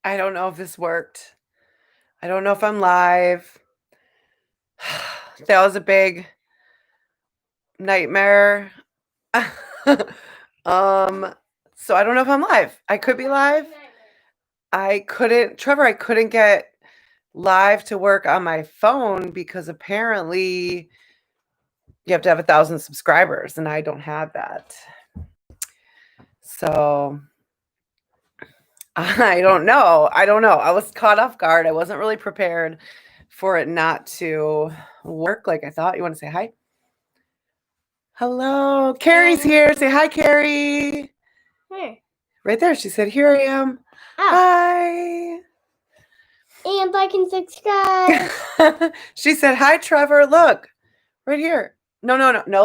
I don't know if this worked. I don't know if I'm live. That was a big nightmare. um, so I don't know if I'm live. I could be live. Trevor, I couldn't get live to work on my phone because apparently you have to have 1,000 subscribers and I don't have that. So I don't know. I was caught off guard. I wasn't really prepared for it not to work like I thought. You want to say hi? Hello. Carrie's here. Say hi, Carrie. Where? Right there. She said, here I am. Oh. Hi. And like and subscribe. She said, hi, Trevor. Look. Right here. No,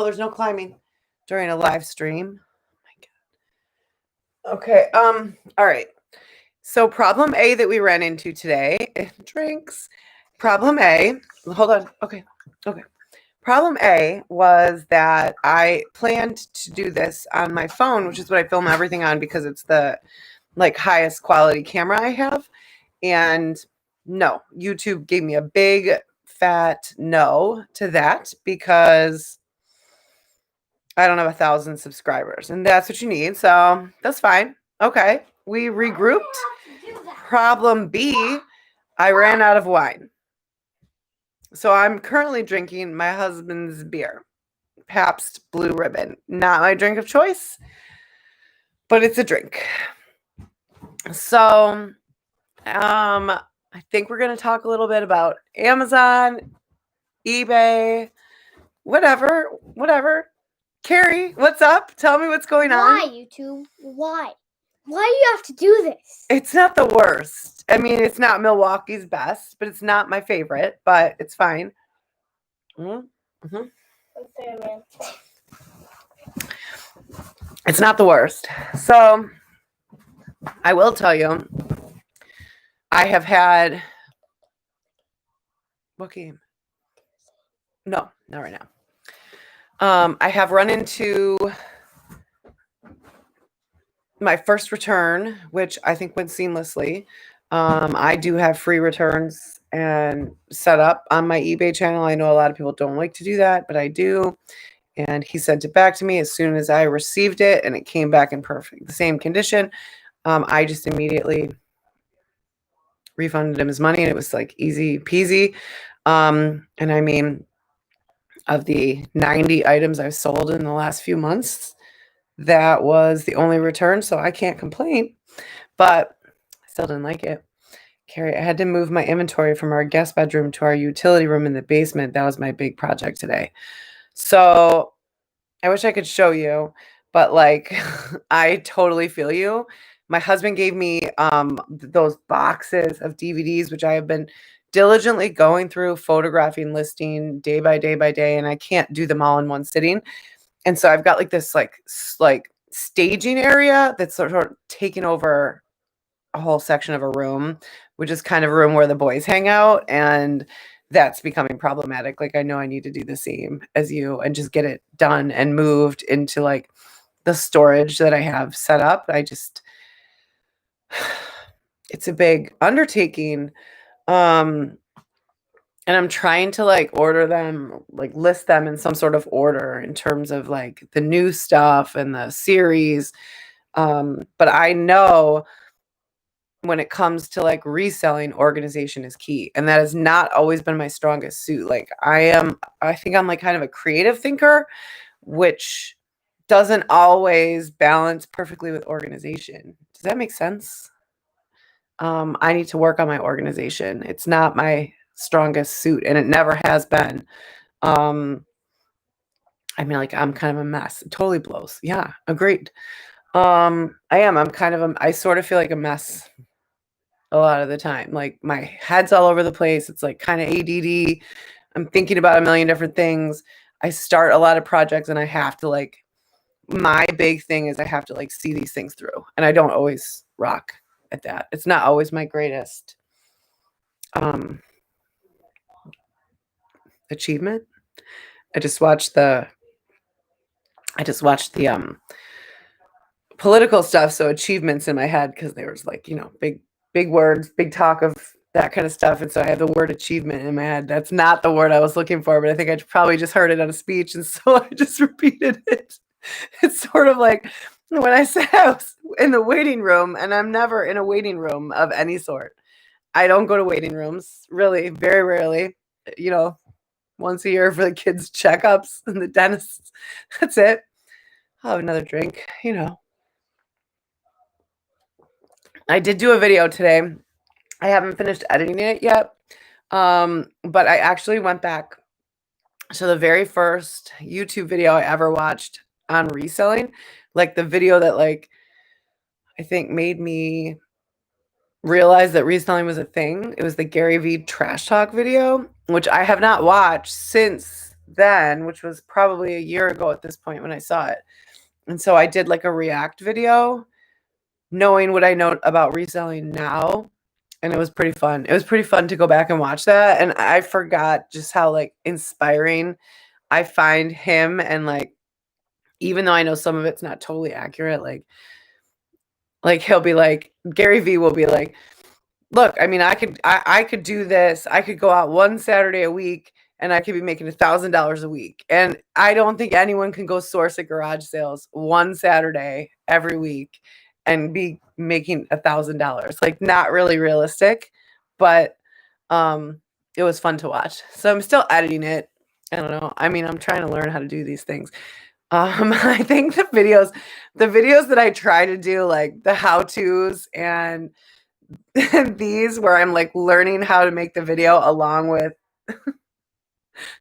there's no climbing during a live stream. Oh my God. Okay. All right. So problem A that we ran into today, drinks. Problem A, hold on. Okay. Problem A was that I planned to do this on my phone, which is what I film everything on because it's the highest quality camera I have. And no, YouTube gave me a big fat no to that because I don't have 1,000 subscribers and that's what you need. So that's fine. Okay. We regrouped. Problem B, I ran out of wine. So I'm currently drinking my husband's beer, Pabst Blue Ribbon. Not my drink of choice, but it's a drink. So I think we're going to talk a little bit about Amazon, eBay, whatever. Carrie, what's up? Tell me what's going on. Why, YouTube? Why? Why do you have to do this? It's not the worst. I mean, it's not Milwaukee's best, but it's not my favorite, but it's fine. Mm-hmm. Okay, man. It's not the worst. So I will tell you, I have had... What game? No, not right now. I have run into my first return, which I think went seamlessly. I do have free returns and set up on my eBay channel. I know a lot of people don't like to do that, but I do. And he sent it back to me as soon as I received it, and it came back in the same condition. I just immediately refunded him his money, and it was like easy peasy. And I mean, of the 90 items I've sold in the last few months, that was the only return, so I can't complain, but I still didn't like it. Carrie, I had to move my inventory from our guest bedroom to our utility room in the basement. That was my big project today. So I wish I could show you, but I totally feel you. My husband gave me those boxes of DVDs, which I have been diligently going through, photographing, listing day by day, and I can't do them all in one sitting. And so I've got this staging area that's sort of taken over a whole section of a room, which is kind of a room where the boys hang out. And that's becoming problematic. I know I need to do the same as you and just get it done and moved into the storage that I have set up. It's a big undertaking. And I'm trying to order them, list them in some sort of order in terms of the new stuff and the series. But I know when it comes to reselling, organization is key. And that has not always been my strongest suit. I think I'm kind of a creative thinker, which doesn't always balance perfectly with organization. Does that make sense? I need to work on my organization. It's not my strongest suit, and it never has been. I mean, I'm kind of a mess. It totally blows. Yeah, agreed. I am. I sort of feel like a mess a lot of the time. My head's all over the place. It's kind of ADD. I'm thinking about a million different things. I start a lot of projects and I have to my big thing is I have to see these things through, and I don't always rock at that. It's not always my greatest achievement. I just watched the political stuff, so achievements in my head, because there was big big words, big talk of that kind of stuff. And so I have the word achievement in my head. That's not the word I was looking for, but I think I probably just heard it on a speech. And so I just repeated it. It's sort of like when I say I was in the waiting room, and I'm never in a waiting room of any sort. I don't go to waiting rooms, really, very rarely, once a year for the kids' checkups and the dentists. That's it. I'll have another drink, I did do a video today. I haven't finished editing it yet. But I actually went back to the very first YouTube video I ever watched on reselling, like the video that I think made me realize that reselling was a thing. It was the Gary Vee trash talk video, which I have not watched since then, which was probably a year ago at this point when I saw it. And so I did like a react video knowing what I know about reselling now. And it was pretty fun. It was pretty fun to go back and watch that. And I forgot just how inspiring I find him. And even though I know some of it's not totally accurate, he'll be like, Gary Vee will be like, look, I mean, I could do this. I could go out one Saturday a week and I could be making $1,000 a week. And I don't think anyone can go source at garage sales one Saturday every week and be making $1,000. Not really realistic, but it was fun to watch. So I'm still editing it. I don't know. I mean, I'm trying to learn how to do these things. I think the videos that I try to do, like the how-tos and these where I'm learning how to make the video along with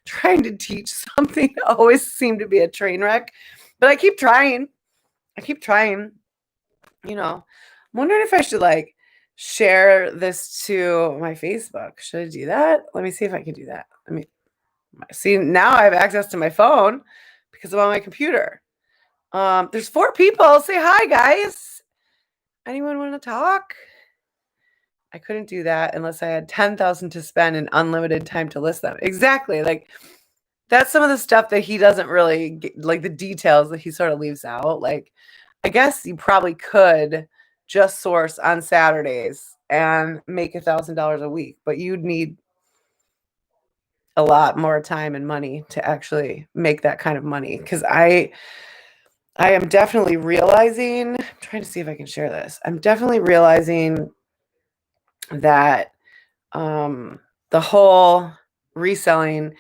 trying to teach something, always seem to be a train wreck. But I keep trying. I'm wondering if I should share this to my Facebook. Should I do that? Let me see if I can do that. See, now I have access to my phone because I'm on my computer. There's 4 people. Say hi, guys. Anyone want to talk? I couldn't do that unless I had 10,000 to spend and unlimited time to list them. Exactly. That's some of the stuff that he doesn't really get, the details that he sort of leaves out. I guess you probably could just source on Saturdays and make $1,000 a week, but you'd need a lot more time and money to actually make that kind of money. Because I am definitely realizing, I'm trying to see if I can share this. I'm definitely realizing that the whole reselling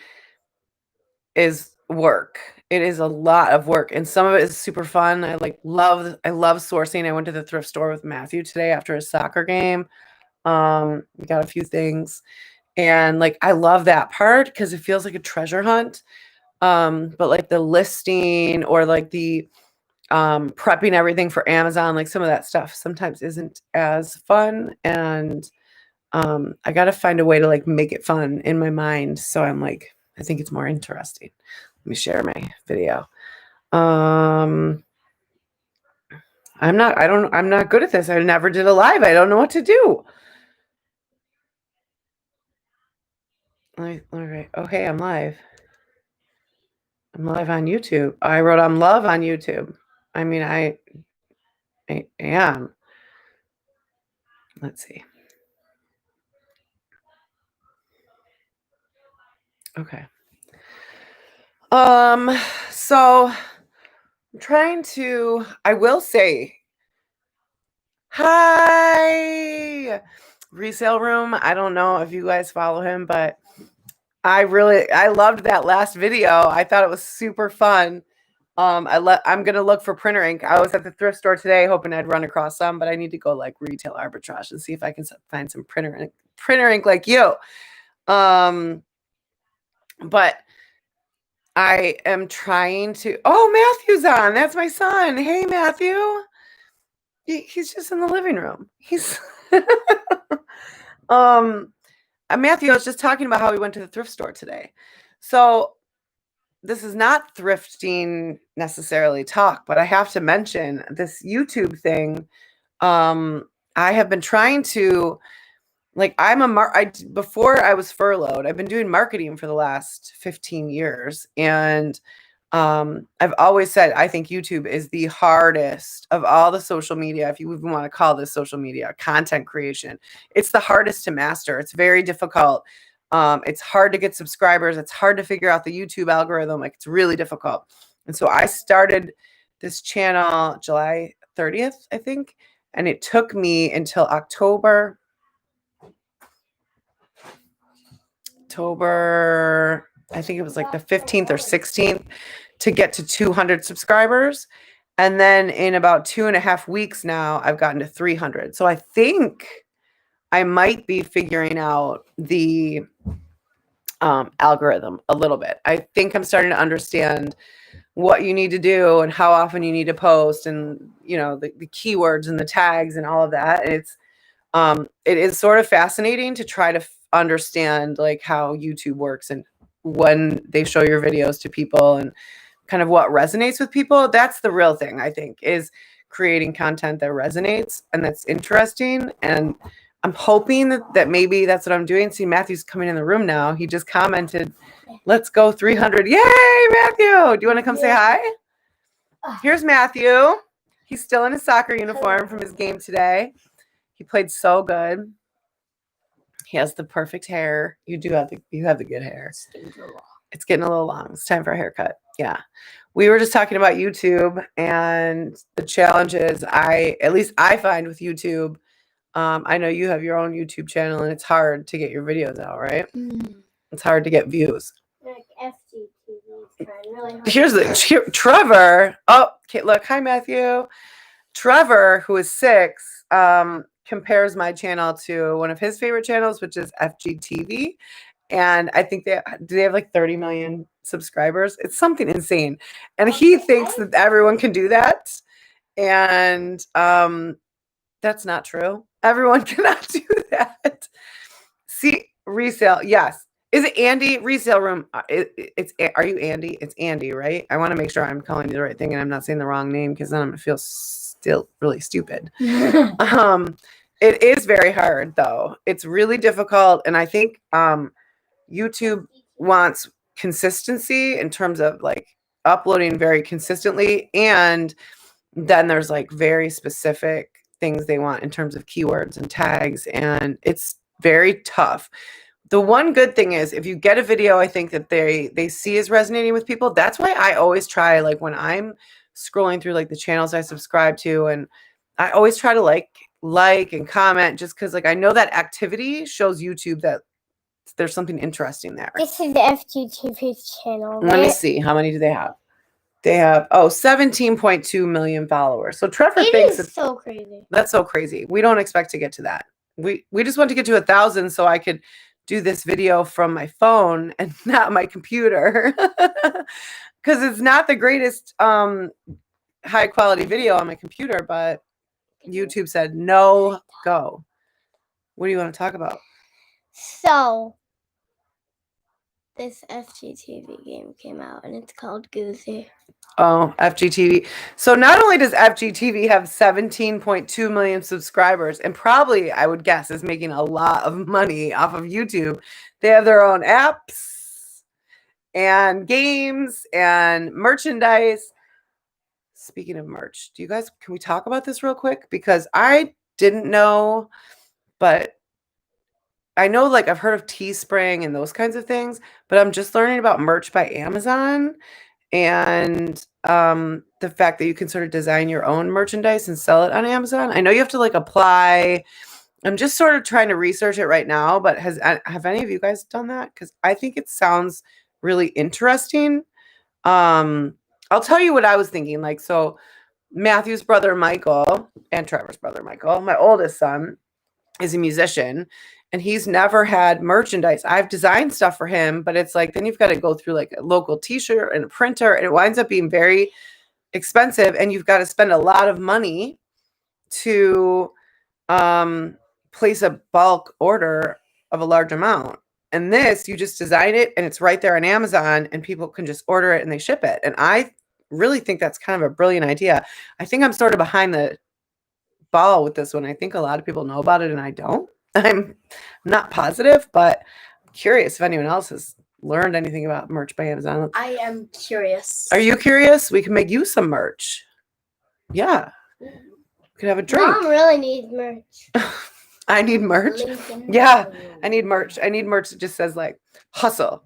is work. It is a lot of work, and some of it is super fun. I love sourcing. I went to the thrift store with Matthew today after a soccer game. We got a few things, and I love that part because it feels like a treasure hunt. But the listing or the prepping everything for Amazon, some of that stuff sometimes isn't as fun, and I got to find a way to make it fun in my mind. So I'm I think it's more interesting. Let me share my video. I'm not good at this. I never did a live. I don't know what to do. All right. Okay, I'm live. I'm live on YouTube. I wrote I'm live on YouTube. I mean, I am. Let's see. Okay. So I'm trying to, I will say, hi, Resale Room. I don't know if you guys follow him, but I loved that last video. I thought it was super fun. I'm going to look for printer ink. I was at the thrift store today hoping I'd run across some, but I need to go retail arbitrage and see if I can find some printer ink like you. But I am trying to, oh, Matthew's on. That's my son. Hey, Matthew. He's just in the living room. He's, Matthew, I was just talking about how we went to the thrift store today. So this is not thrifting necessarily talk, but I have to mention this YouTube thing. I have been trying to, before I was furloughed, I've been doing marketing for the last 15 years. And I've always said I think YouTube is the hardest of all the social media, if you even want to call this social media, content creation. It's the hardest to master. It's very difficult. It's hard to get subscribers. It's hard to figure out the YouTube algorithm. Like, it's really difficult. And so I started this channel July 30th, I think, and it took me until October, I think it was like the 15th or 16th, to get to 200 subscribers. And then in about 2.5 weeks now, I've gotten to 300. So I think I might be figuring out the algorithm a little bit. I think I'm starting to understand what you need to do and how often you need to post, and the keywords and the tags and all of that. And it is sort of fascinating to try to understand like how YouTube works and when they show your videos to people and kind of what resonates with people. That's the real thing, I think, is creating content that resonates and that's interesting. And I'm hoping that maybe that's what I'm doing. See, Matthew's coming in the room now. He just commented, "Let's go 300. Yay, Matthew. Do you want to come say hi? Here's Matthew. He's still in his soccer uniform from his game today. He played so good. He has the perfect hair. You have the good hair. It's getting a little long. It's time for a haircut. Yeah. We were just talking about YouTube and the challenges at least I find with YouTube. I know you have your own YouTube channel and it's hard to get your videos out, right? It's hard to get views. Like FGTV is trying really hard. Here's Trevor. Oh, okay, look. Hi, Matthew. Trevor, who is 6, compares my channel to one of his favorite channels, which is FGTV. And I think they have like 30 million subscribers. It's something insane. And he thinks that everyone can do that. And that's not true. Everyone cannot do that. See, resale. Yes. Is it Andy? Resale room. Are you Andy? It's Andy, right? I want to make sure I'm calling you the right thing and I'm not saying the wrong name, because then I'm going to feel still really stupid. It is very hard, though. It's really difficult. And I think YouTube wants consistency in terms of like uploading very consistently. And then there's like very specific things they want in terms of keywords and tags. And it's very tough. The one good thing is if you get a video, I think that they see is resonating with people. That's why I always try, like when I'm scrolling through like the channels I subscribe to, and I always try to like and comment, just because like I know that activity shows YouTube that there's something interesting there. This is the FGTV channel. Let me see. How many do they have? They have 17.2 million followers. So Trevor thinks it's so crazy. That's so crazy. We don't expect to get to that. We just want to get to 1,000 so I could do this video from my phone and not my computer, because it's not the greatest high quality video on my computer. But YouTube said no, go. What do you want to talk about? So this FGTV game came out and it's called Goosey. Oh, FGTV. So not only does FGTV have 17.2 million subscribers, and probably, I would guess, is making a lot of money off of YouTube, they have their own apps and games and merchandise. Speaking of merch, can we talk about this real quick? Because I didn't know, but I know, like, I've heard of Teespring and those kinds of things, but I'm just learning about merch by Amazon. And the fact that you can sort of design your own merchandise and sell it on Amazon. I know you have to like apply. I'm just sort of trying to research it right now, but have any of you guys done that? Because I think it sounds really interesting. I'll tell you what I was thinking. Like, so Matthew's brother, Michael, and Trevor's brother, Michael, my oldest son, is a musician. And he's never had merchandise. I've designed stuff for him, but it's like, then you've got to go through like a local t-shirt and a printer, and it winds up being very expensive. And you've got to spend a lot of money to place a bulk order of a large amount. And this, you just design it and it's right there on Amazon and people can just order it and they ship it. And I really think that's kind of a brilliant idea. I think I'm sort of behind the ball with this one. I think a lot of people know about it and I don't. I'm not positive, but I'm curious if anyone else has learned anything about merch by Amazon. I am curious. Are you curious? We can make you some merch. Yeah. We could have a drink. Mom really needs merch. I need merch. Yeah, I need merch. I need merch that just says like hustle.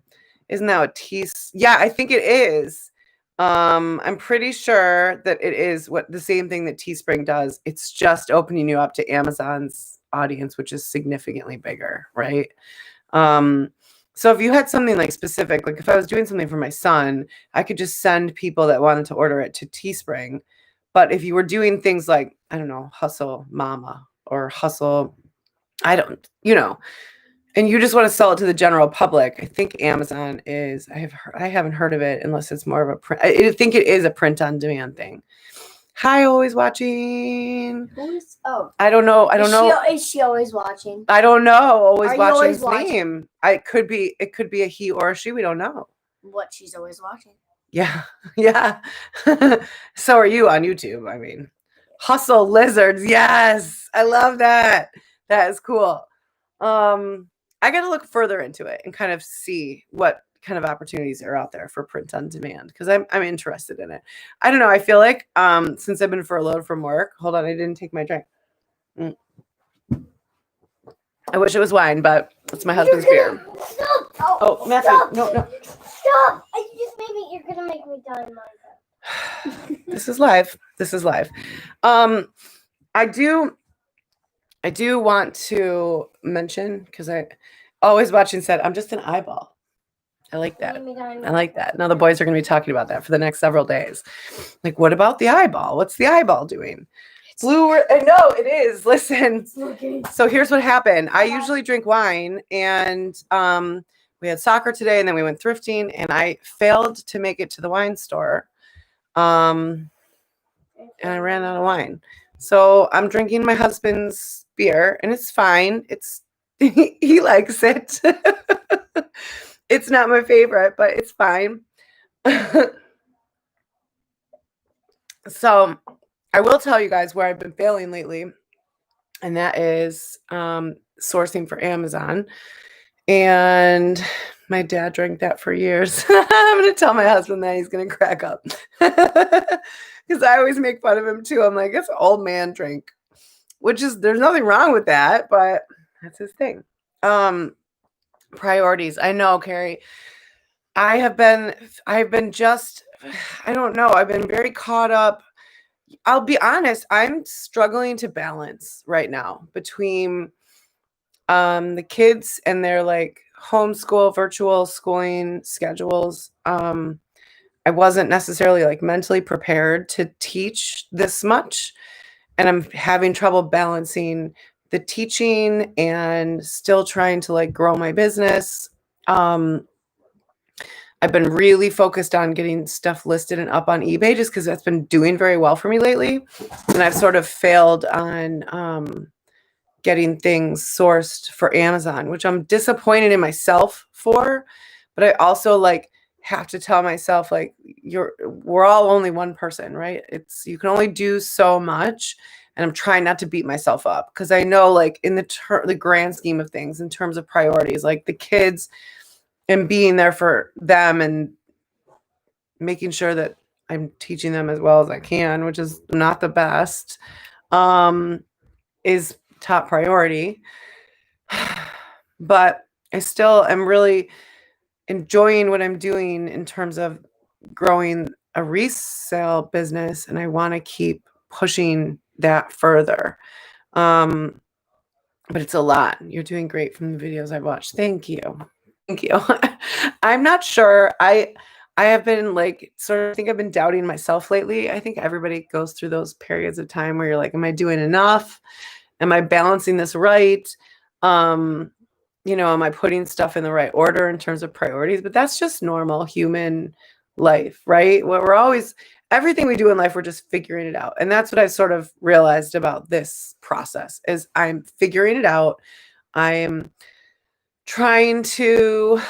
Isn't that a tease? Yeah, I think it is. I'm pretty sure that it is what the same thing that Teespring does. It's just opening you up to Amazon's audience, which is significantly bigger, right? So if you had something like specific, like if I was doing something for my son, I could just send people that wanted to order it to Teespring. But if you were doing things like, I don't know, Hustle Mama or Hustle, I don't, and you just want to sell it to the general public, I think Amazon is, I haven't heard of it unless it's more of a print. I think it is a print on demand thing. Hi, always watching. Who's, oh. I don't know. Is she always watching? I don't know. Always watching's watching? name. It could be a he or a she. We don't know. What she's always watching. Yeah. Yeah. So are you on YouTube. I mean, Hustle Lizards. Yes. I love that. That is cool. I got to look further into it and kind of see what kind of opportunities are out there for print on demand because I'm interested in it. I don't know. I feel like since I've been furloughed from work, hold on, I didn't take my drink. I wish it was wine, but it's my husband's beer. Stop! Oh, Matthew, stop. no. Stop! You're gonna make me die in my This is live. I do want to mention because I always watching said I'm just an eyeball. I like that. Now the boys are going to be talking about that for the next several days. Like, what about the eyeball? What's the eyeball doing? Blue. I know it is. Listen. So here's what happened. I usually drink wine, and we had soccer today, and then we went thrifting, and I failed to make it to the wine store, and I ran out of wine. So I'm drinking my husband's beer, and it's fine. He likes it. It's not my favorite, but it's fine. So I will tell you guys where I've been failing lately, and that is sourcing for Amazon. And my dad drank that for years. I'm going to tell my husband that. He's going to crack up. Because I always make fun of him too. I'm like, it's an old man drink, there's nothing wrong with that, but that's his thing. Priorities. I know, Carrie. I've been just, I don't know. I've been very caught up. I'll be honest. I'm struggling to balance right now between the kids and their like homeschool, virtual schooling schedules. I wasn't necessarily like mentally prepared to teach this much. And I'm having trouble balancing the teaching and still trying to like grow my business. I've been really focused on getting stuff listed and up on eBay just because that's been doing very well for me lately. And I've sort of failed on getting things sourced for Amazon, which I'm disappointed in myself for. But I also like have to tell myself like we're all only one person, right? You can only do so much. And I'm trying not to beat myself up because I know like in the grand scheme of things, in terms of priorities, like the kids and being there for them and making sure that I'm teaching them as well as I can, which is not the best, is top priority. But I still am really enjoying what I'm doing in terms of growing a resale business, and I want to keep pushing that further. But it's a lot. You're doing great from the videos I've watched. Thank you. I'm not sure. I have been like I think I've been doubting myself lately. I think everybody goes through those periods of time where you're like, am I doing enough? Am I balancing this right? Am I putting stuff in the right order in terms of priorities? But that's just normal human life, right? Everything we do in life, we're just figuring it out. And that's what I've sort of realized about this process is I'm figuring it out. I am trying to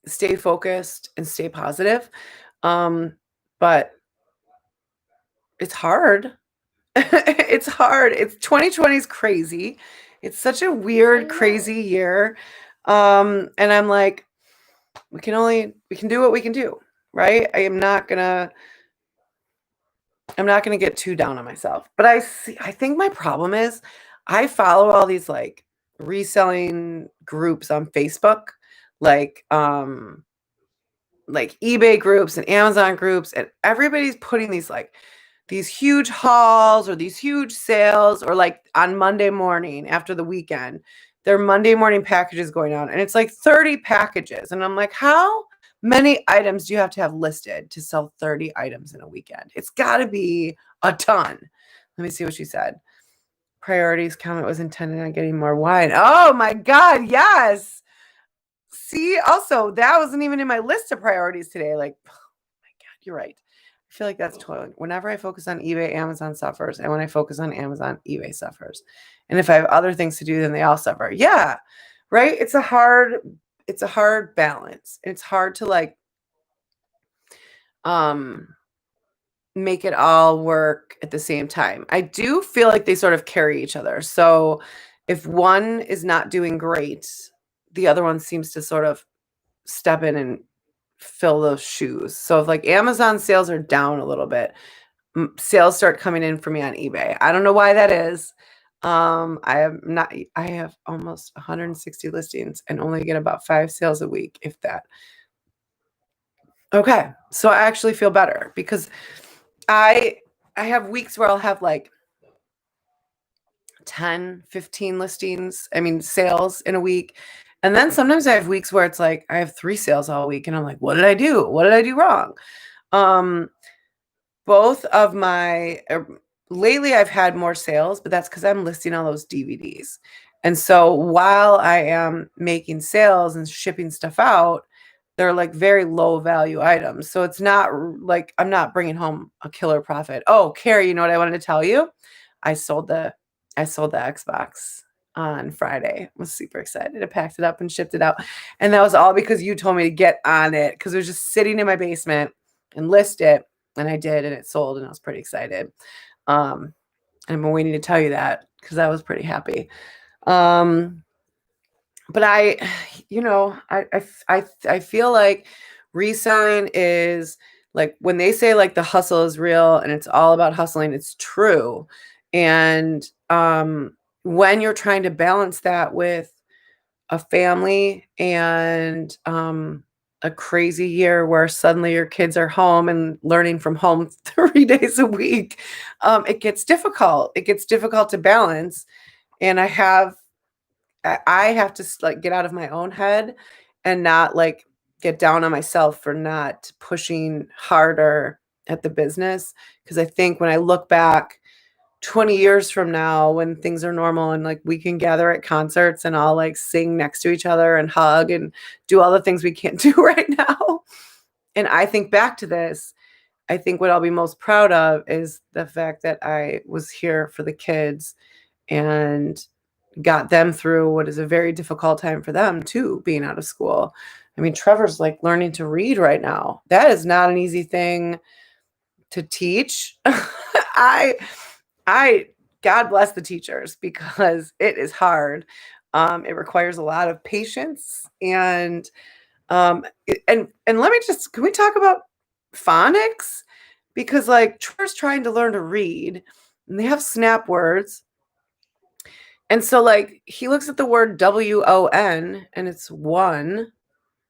stay focused and stay positive. But it's hard. It's hard. 2020 is crazy. It's such a weird, crazy year. And I'm like, we can do what we can do, right? I'm not gonna get too down on myself. But I think my problem is I follow all these like reselling groups on Facebook, like eBay groups and Amazon groups, and everybody's putting these huge hauls or these huge sales, or like on Monday morning after the weekend, their Monday morning packages going on, and it's like 30 packages. And I'm like, how many items do you have to have listed to sell 30 items in a weekend? It's got to be a ton. Let me see what she said. Priorities comment was intended on getting more wine. Oh my God, yes. See, also, that wasn't even in my list of priorities today. Like, oh my God, you're right. I feel like that's totally. Whenever I focus on eBay, Amazon suffers. And when I focus on Amazon, eBay suffers. And if I have other things to do, then they all suffer. Yeah, right? It's a hard balance. It's hard to like make it all work at the same time. I do feel like they sort of carry each other. So if one is not doing great, the other one seems to sort of step in and fill those shoes. So if like Amazon sales are down a little bit, sales start coming in for me on eBay. I don't know why that is. I have almost 160 listings and only get about 5 sales a week, if that. Okay. So I actually feel better because I have weeks where I'll have like 10, 15 listings, sales in a week. And then sometimes I have weeks where it's like I have 3 sales all week and I'm like, what did I do? What did I do wrong? Both of my lately I've had more sales, but that's because I'm listing all those DVDs. And so while I am making sales and shipping stuff out, they're like very low value items. So it's not like I'm not bringing home a killer profit. Oh, Carrie, you know what I wanted to tell you? I sold the Xbox on Friday. I was super excited. I packed it up and shipped it out. And that was all because you told me to get on it because it was just sitting in my basement and list it. And I did, and it sold, and I was pretty excited. And I've been waiting to tell you that because I was pretty happy. But I feel like reselling is like when they say like the hustle is real and it's all about hustling, it's true. And when you're trying to balance that with a family and a crazy year where suddenly your kids are home and learning from home 3 days a week, it gets difficult. It gets difficult to balance. And I have to like get out of my own head and not like get down on myself for not pushing harder at the business. Because I think when I look back 20 years from now, when things are normal and like we can gather at concerts and all like sing next to each other and hug and do all the things we can't do right now. And I think back to this, I think what I'll be most proud of is the fact that I was here for the kids and got them through what is a very difficult time for them too, being out of school. Trevor's like learning to read right now. That is not an easy thing to teach. I God bless the teachers because it is hard. It requires a lot of patience and let me can we talk about phonics? Because like Trevor's trying to learn to read and they have snap words. And so like he looks at the word WON and it's one,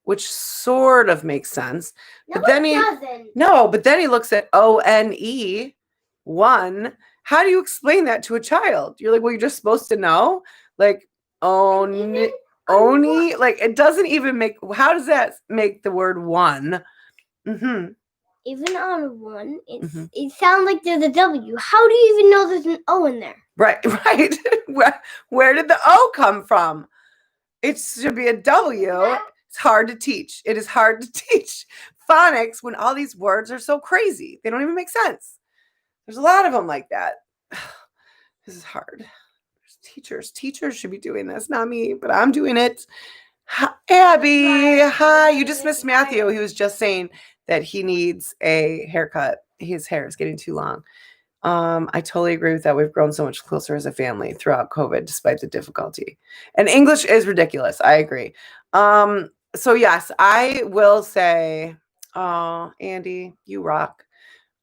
which sort of makes sense. No, but then it doesn't. No, but then he looks at ONE, one. How do you explain that to a child? You're like, well, you're just supposed to know. Like oni, like it doesn't even make. How does that make the word one? Mm-hmm. Even on one, it sounds like there's a W. How do you even know there's an O in there? Right. Where did the O come from? It should be a W. It's hard to teach. It is hard to teach phonics when all these words are so crazy. They don't even make sense. There's a lot of them like that. This is hard. Teachers should be doing this, not me, but I'm doing it. Hi, Abby, hi. You just missed Matthew. He was just saying that he needs a haircut. His hair is getting too long. I totally agree with that. We've grown so much closer as a family throughout COVID, despite the difficulty. And English is ridiculous. I agree. So yes, I will say, oh, Andy, you rock.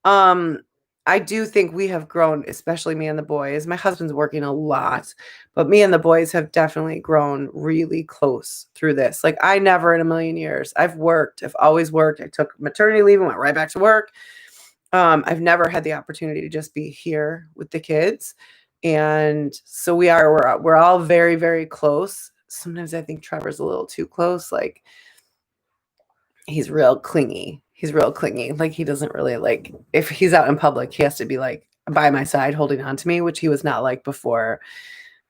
Um, I do think we have grown, especially me and the boys. My husband's working a lot, but me and the boys have definitely grown really close through this. Like I never in a million years. I've always worked. I took maternity leave and went right back to work. I've never had the opportunity to just be here with the kids. And so we're all very, very close. Sometimes I think Trevor's a little too close. Like he's real clingy. He's real clingy. Like he doesn't really like if he's out in public, he has to be like by my side holding on to me, which he was not like before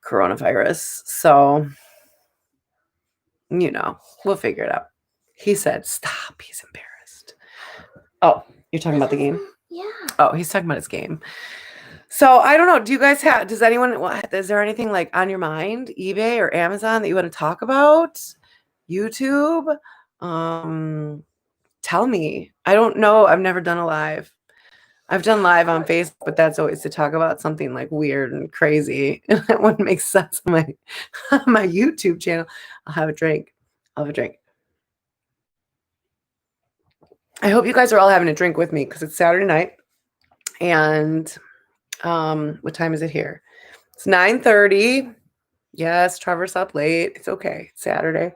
coronavirus. So, we'll figure it out. He said, stop. He's embarrassed. Oh, you're talking about the game? Yeah. Oh, he's talking about his game. So I don't know. Do you guys is there anything like on your mind, eBay or Amazon that you want to talk about? YouTube? Tell me. I don't know. I've never done a live. I've done live on Facebook, but that's always to talk about something like weird and crazy. And that wouldn't make sense on my YouTube channel. I'll have a drink. I hope you guys are all having a drink with me because it's Saturday night. And what time is it here? It's 9:30. Yes, Trevor's up late. It's okay. It's Saturday.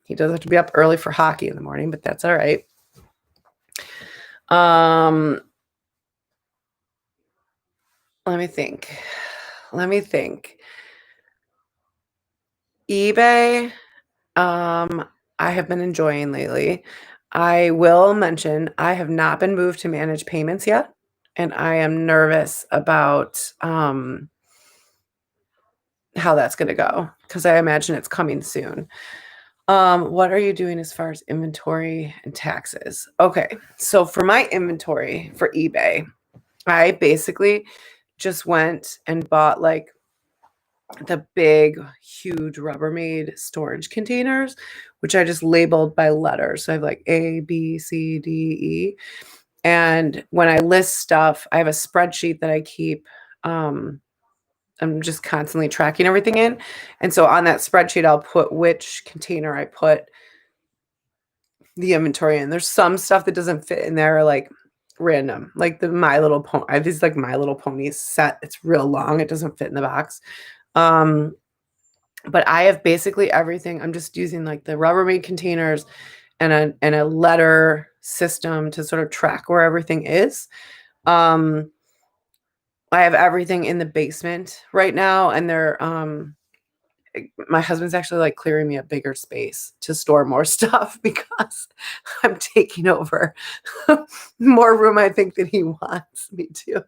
He does have to be up early for hockey in the morning, but that's all right. Let me think. eBay, I have been enjoying lately. I will mention I have not been moved to manage payments yet, and I am nervous about how that's going to go because I imagine it's coming soon. What are you doing as far as inventory and taxes? Okay, so for my inventory for eBay, I basically just went and bought like the big, huge Rubbermaid storage containers, which I just labeled by letters. So I have like A, B, C, D, E. And when I list stuff, I have a spreadsheet that I keep. I'm just constantly tracking everything in. And so on that spreadsheet, I'll put which container I put the inventory in. There's some stuff that doesn't fit in there, like random, like the My Little Pony. I have these like My Little Ponies set. It's real long. It doesn't fit in the box. But I have basically everything. I'm just using like the Rubbermaid containers and a letter system to sort of track where everything is. I have everything in the basement right now, and my husband's actually like clearing me a bigger space to store more stuff because I'm taking over more room I think than he wants me to.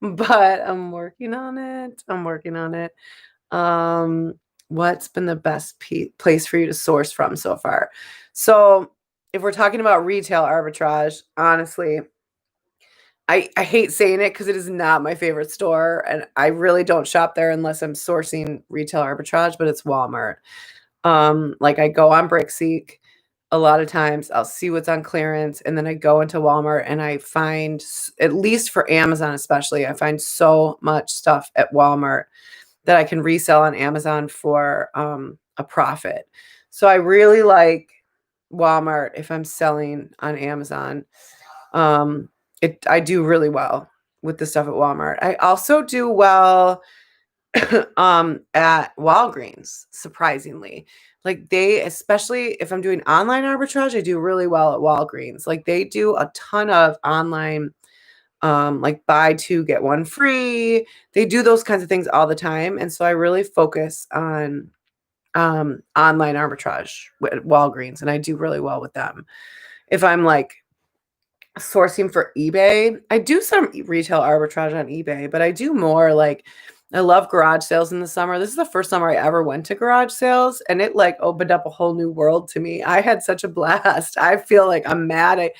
But I'm working on it. What's been the best place for you to source from so far? So if we're talking about retail arbitrage, honestly, I hate saying it because it is not my favorite store, and I really don't shop there unless I'm sourcing retail arbitrage, but it's Walmart. Like I go on Brickseek a lot of times. I'll see what's on clearance, and then I go into Walmart and I find, at least for Amazon especially, I find so much stuff at Walmart that I can resell on Amazon for a profit. So I really like Walmart if I'm selling on Amazon. I do really well with the stuff at Walmart. I also do well at Walgreens, surprisingly. Like especially if I'm doing online arbitrage, I do really well at Walgreens. Like they do a ton of online like buy two, get one free. They do those kinds of things all the time. And so I really focus on online arbitrage at Walgreens, and I do really well with them. If I'm like sourcing for eBay, I do some retail arbitrage on eBay, but I do more like I love garage sales in the summer. This is the first summer I ever went to garage sales, and it like opened up a whole new world to me. I had such a blast. I feel like I'm mad I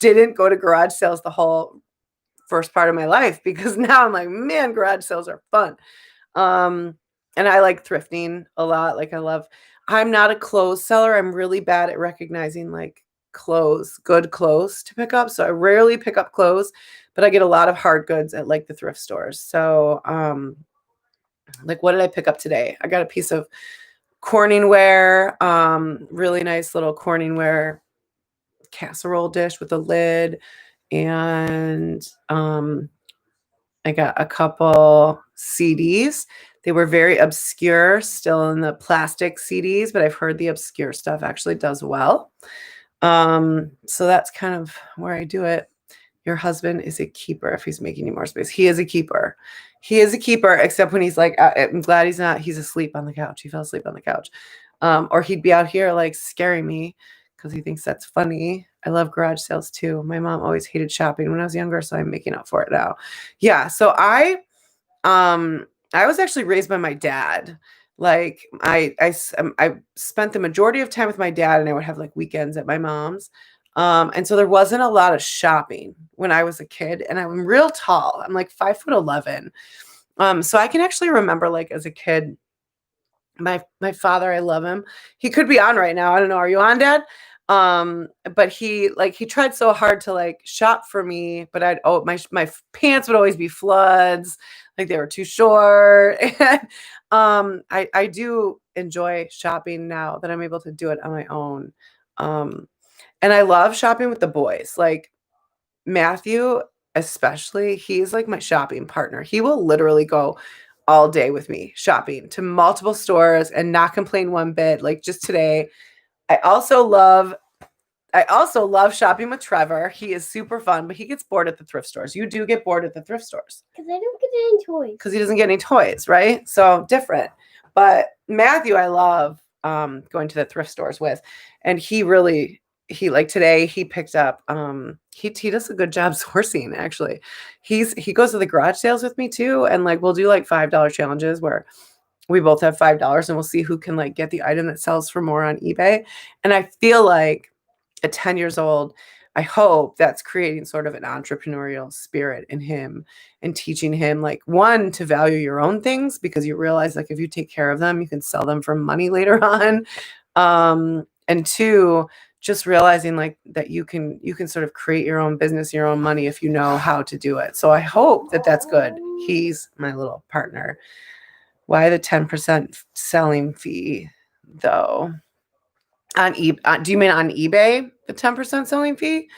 didn't go to garage sales the whole first part of my life because now I'm like, man, garage sales are fun. And I like thrifting a lot. Like I'm not a clothes seller. I'm really bad at recognizing like clothes, good clothes to pick up. So I rarely pick up clothes, but I get a lot of hard goods at like the thrift stores. So like what did I pick up today? I got a piece of Corningware, really nice little Corningware casserole dish with a lid. And I got a couple CDs. They were very obscure, still in the plastic CDs, but I've heard the obscure stuff actually does well. So that's kind of where I do it. Your husband is a keeper if he's making you more space. He is a keeper. He is a keeper, except when he's like, I'm glad he's not. He's asleep on the couch. He fell asleep on the couch. Or he'd be out here like scaring me because he thinks that's funny. I love garage sales too. My mom always hated shopping when I was younger, so I'm making up for it now. Yeah, so I was actually raised by my dad. Like I spent the majority of time with my dad, and I would have like weekends at my mom's. And so there wasn't a lot of shopping when I was a kid, and I'm real tall. I'm like 5'11". So I can actually remember like as a kid, my father, I love him. He could be on right now. I don't know. Are you on, Dad? But he tried so hard to like shop for me, but my pants would always be floods, like they were too short. And I do enjoy shopping now that I'm able to do it on my own. And I love shopping with the boys. Like Matthew, especially, he's like my shopping partner. He will literally go all day with me shopping to multiple stores and not complain one bit. Like just today, I also love shopping with Trevor. He is super fun, but he gets bored at the thrift stores. You do get bored at the thrift stores. Because I don't get any toys. Because he doesn't get any toys, right? So different. But Matthew, I love going to the thrift stores with. And he like today he picked up he does a good job sourcing actually. He goes to the garage sales with me too, and like we'll do like $5 challenges where we both have $5 and we'll see who can like get the item that sells for more on eBay. And I feel like at 10 years old, I hope that's creating sort of an entrepreneurial spirit in him and teaching him like one to value your own things, because you realize like if you take care of them, you can sell them for money later on. And two, just realizing like that you can sort of create your own business, your own money if you know how to do it. So I hope that that's good. He's my little partner. Why the 10% selling fee though? On eBay? Do you mean on eBay, the 10% selling fee?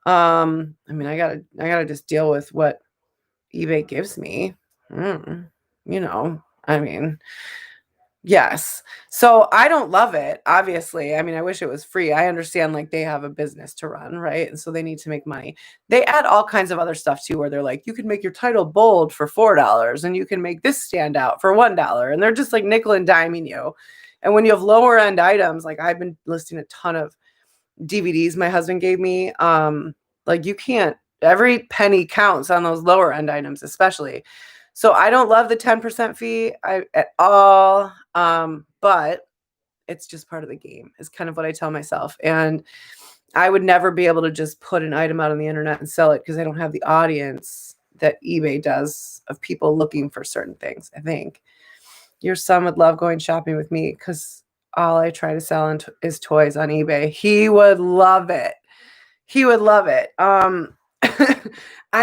I mean, I gotta just deal with what eBay gives me. You know, I mean, yes. So I don't love it, obviously. I mean, I wish it was free. I understand like they have a business to run, right? And so they need to make money. They add all kinds of other stuff too, where they're like, you can make your title bold for $4 and you can make this stand out for $1. And they're just like nickel and diming you. And when you have lower end items, like I've been listing a ton of DVDs my husband gave me, like you can't, every penny counts on those lower end items, especially. So I don't love the 10% fee at all. But it's just part of the game is kind of what I tell myself. And I would never be able to just put an item out on the internet and sell it because I don't have the audience that eBay does of people looking for certain things. I think your son would love going shopping with me because all I try to sell is toys on eBay. He would love it. He would love it. I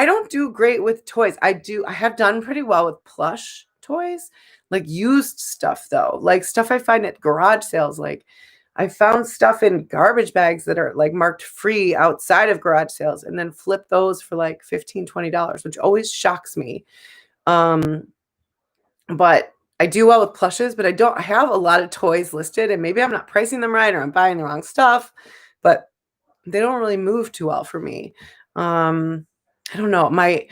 don't do great with toys. I have done pretty well with plush toys, like used stuff though, like stuff I find at garage sales. Like I found stuff in garbage bags that are like marked free outside of garage sales and then flip those for like $15, $20, which always shocks me. But I do well with plushes, but I have a lot of toys listed, and maybe I'm not pricing them right or I'm buying the wrong stuff, but they don't really move too well for me. I don't know. My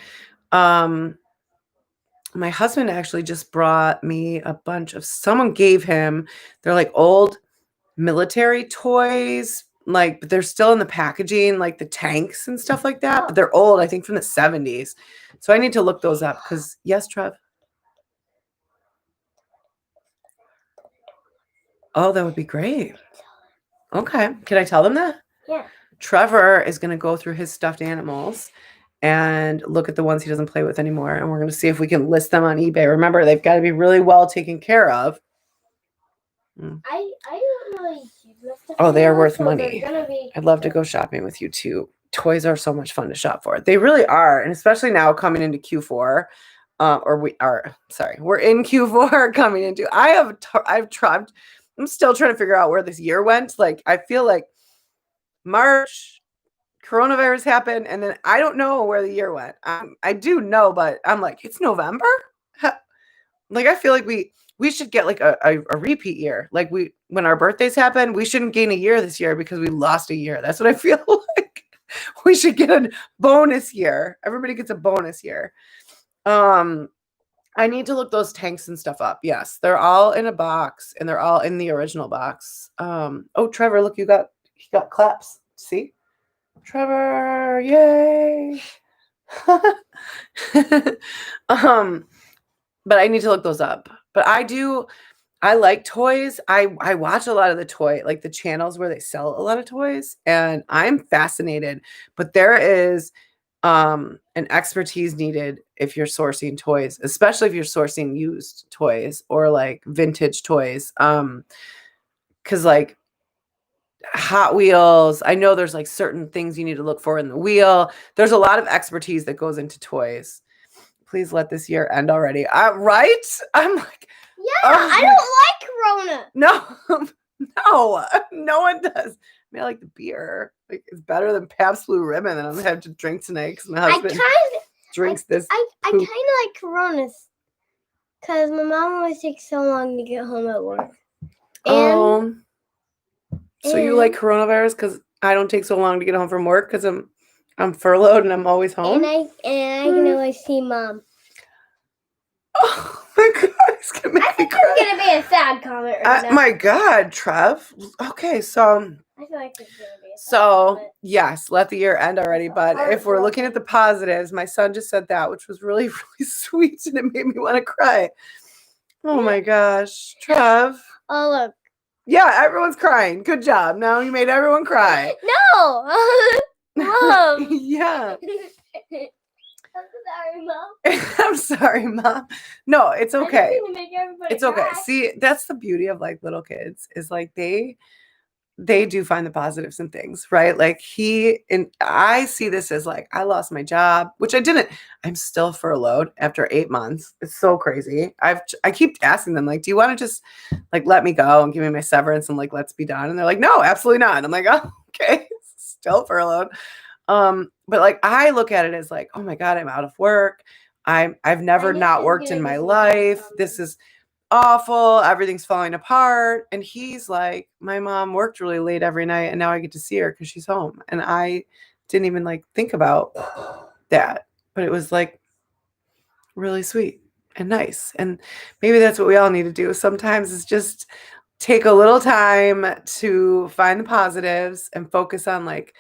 husband actually just brought me a bunch of, someone gave him, they're like old military toys, like, but they're still in the packaging, like the tanks and stuff like that, but they're old, I think from the 70s. So I need to look those up because, yes, Trev? Oh, that would be great. Okay. Can I tell them that? Yeah. Trevor is going to go through his stuffed animals and look at the ones he doesn't play with anymore. And we're going to see if we can list them on eBay. Remember, they've got to be really well taken care of. I don't really list Oh, they are worth Also, they're money. gonna be I'd love to go shopping with you too. Toys are so much fun to shop for. They really are, and especially now coming into Q4. We're in Q4 coming into. I've tried. I'm still trying to figure out where this year went. Like I feel like March, coronavirus happened, and then I don't know where the year went. I do know, but I'm like, it's November. Like I feel like we should get like a repeat year. Like when our birthdays happen, we shouldn't gain a year this year because we lost a year. That's what I feel like. We should get a bonus year. Everybody gets a bonus year. I need to look those tanks and stuff up. Yes, they're all in a box and they're all in the original box. Oh, Trevor, look, he got claps. See? Trevor, yay. But I need to look those up. But I like toys. I watch a lot of the channels where they sell a lot of toys, and I'm fascinated. But there is an expertise needed if you're sourcing toys, especially if you're sourcing used toys or like vintage toys. Because like Hot Wheels, I know there's like certain things you need to look for in the wheel. There's a lot of expertise that goes into toys. Please let this year end already. Right? I'm like, yeah, I don't like Corona. No, no one does. I mean, I like the beer. Like it's better than Pabst Blue Ribbon, and I'm gonna have to drink tonight because my husband drinks this. I kind of like Coronas because my mom always takes so long to get home at work. So you like coronavirus because I don't take so long to get home from work because I'm furloughed and I'm always home. And I can always see Mom. Oh my God, it's gonna make me cry. It's gonna be a sad comment right now. My God, Trev. Okay, so I feel like it's gonna be a sad comment. Yes, let the year end already. But if we're looking at the positives, my son just said that, which was really, really sweet, and it made me want to cry. Oh my gosh, Trev. Oh look. Yeah, everyone's crying. Good job. Now you made everyone cry. No. Mom. Yeah. I'm sorry, Mom. I'm sorry, Mom. No, it's okay. I didn't mean to make everybody it's okay. cry. See, that's the beauty of like little kids is like they do find the positives in things, right? Like I see this as like I lost my job, which I didn't. I'm still furloughed after 8 months. It's so crazy. I keep asking them like, do you want to just like let me go and give me my severance and like let's be done? And they're like, no, absolutely not. And I'm like, oh, okay, still furloughed. But like I look at it as like, oh my God, I'm out of work. I've never not worked in my life. This is awful. Everything's falling apart. And he's like, my mom worked really late every night and now I get to see her because she's home. And I didn't even like think about that. But it was like really sweet and nice. And maybe that's what we all need to do. Sometimes is just take a little time to find the positives and focus on like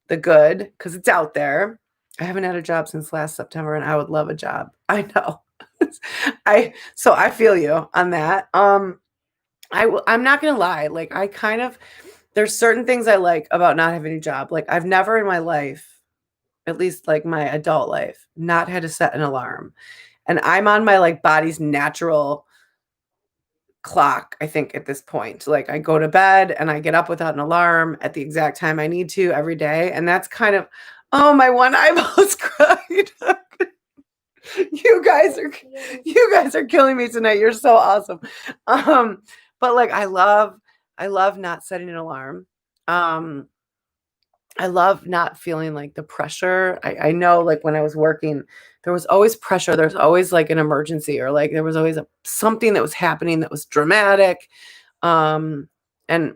the good because it's out there. I haven't had a job since last September and I would love a job. I know. So I feel you on that. I'm not gonna lie. Like there's certain things I like about not having a job. Like I've never in my life, at least like my adult life, not had to set an alarm. And I'm on my like body's natural clock, I think at this point. Like I go to bed and I get up without an alarm at the exact time I need to every day. And that's kind of, oh, my one eyeball's cried. You guys are killing me tonight. You're so awesome. But like I love not setting an alarm. I love not feeling like the pressure. I know like when I was working, there was always pressure. There's always like an emergency or like there was always something that was happening that was dramatic. And I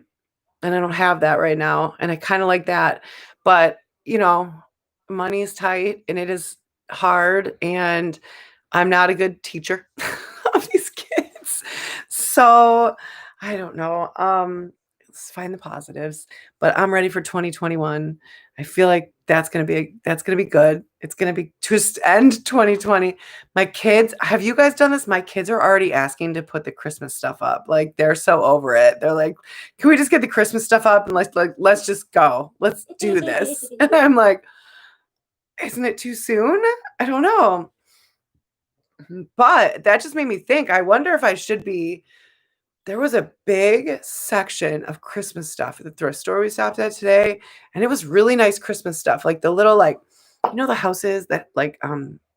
don't have that right now. And I kind of like that. But, money is tight and it is hard and I'm not a good teacher of these kids. So I don't know. Let's find the positives, but I'm ready for 2021. I feel like that's going to be good. It's going to be just end 2020. My kids, have you guys done this? My kids are already asking to put the Christmas stuff up. Like they're so over it. They're like, can we just get the Christmas stuff up and let's just go. Let's do this. And I'm like, isn't it too soon? I don't know. But that just made me think, I wonder if I should be there was a big section of Christmas stuff at the thrift store we stopped at today, and it was really nice Christmas stuff, like the little, like, the houses that like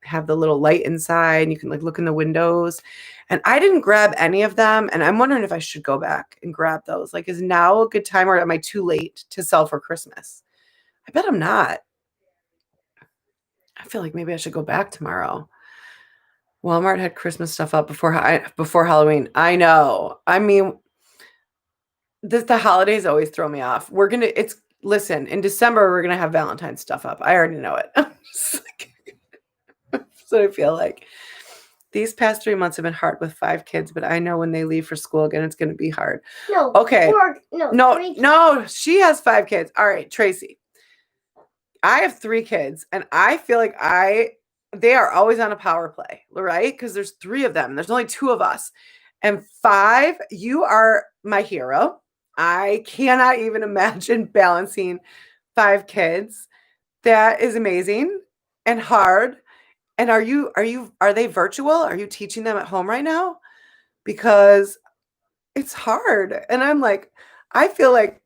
have the little light inside and you can like look in the windows. And I didn't grab any of them, and I'm wondering if I should go back and grab those. Like, is now a good time, or am I too late to sell for Christmas? I bet I'm not. I feel like maybe I should go back tomorrow. Walmart had Christmas stuff up before Halloween. I know. I mean, the holidays always throw me off. Listen, in December we're gonna have Valentine's stuff up. I already know it. That's what I feel like. These past 3 months have been hard with 5 kids, but I know when they leave for school again, it's gonna be hard. No. Okay. No. No, she has 5 kids. All right, Tracy. I have 3 kids, and I feel like they are always on a power play, right? Because there's 3 of them. There's only 2 of us. And 5, you are my hero. I cannot even imagine balancing 5 kids. That is amazing and hard. And are they virtual? Are you teaching them at home right now? Because it's hard. And I feel like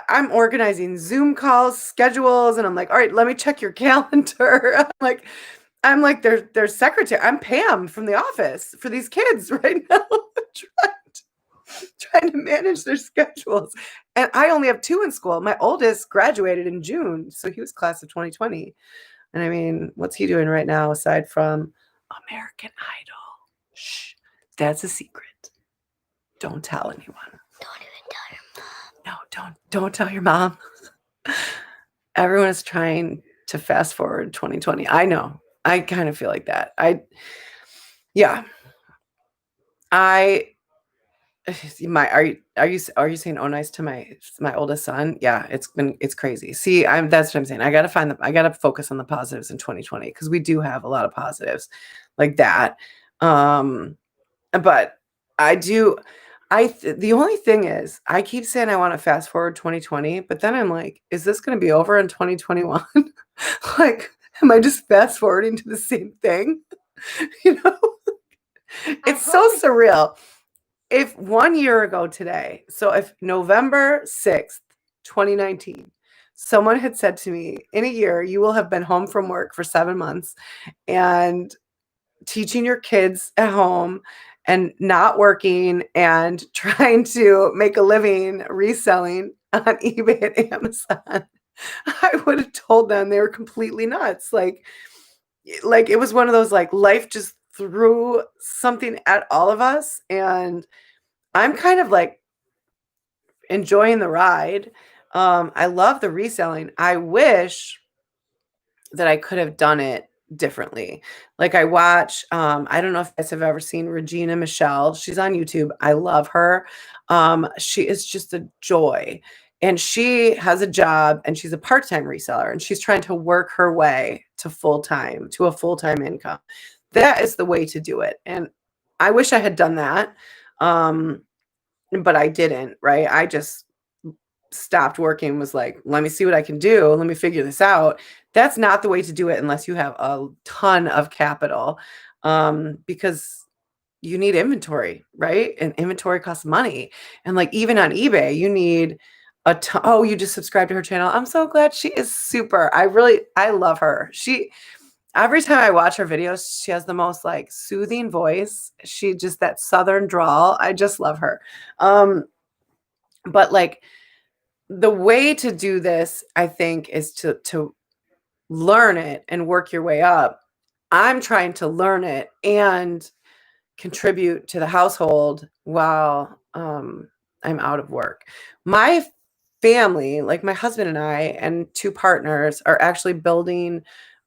I'm organizing Zoom calls, schedules, and I'm like, all right, let me check your calendar. I'm like their secretary. I'm Pam from the office for these kids right now, trying to manage their schedules. And I only have 2 in school. My oldest graduated in June, so he was class of 2020. And I mean, what's he doing right now aside from American Idol? Shh, that's a secret. Don't tell anyone. Don't even tell your mom. No, don't tell your mom. Everyone is trying to fast forward 2020. I know. I kind of feel like that. Are you saying oh nice to my oldest son? Yeah, it's crazy. See, that's what I'm saying. I gotta focus on the positives in 2020 because we do have a lot of positives like that. But the only thing is I keep saying I want to fast forward 2020, but then I'm like, is this going to be over in 2021? Like, am I just fast forwarding to the same thing? It's so surreal. If 1 year ago today, so if November 6th, 2019, someone had said to me, in a year, you will have been home from work for 7 months and teaching your kids at home and not working and trying to make a living reselling on eBay and Amazon, I would have told them they were completely nuts. Like it was one of those, like, life just threw something at all of us, and I'm kind of like enjoying the ride. I love the reselling. I wish that I could have done it differently. Like, I watch, I don't know if you guys have ever seen Regina Michelle. She's on YouTube. I love her. She is just a joy. And she has a job and she's a part-time reseller, and she's trying to work her way to a full-time income. That is the way to do it. And I wish I had done that. But I didn't, right? I just stopped working, was like, let me see what I can do. Let me figure this out. That's not the way to do it unless you have a ton of capital, because you need inventory, right? And inventory costs money. And like, even on eBay, you need a ton. Oh, you just subscribed to her channel. I'm so glad. She is super. I love her. Every time I watch her videos, she has the most like soothing voice. She just, that Southern drawl. I just love her. But like, the way to do this, I think, is to learn it and work your way up. I'm trying to learn it and contribute to the household while I'm out of work. My family, like my husband and I and 2 partners, are actually building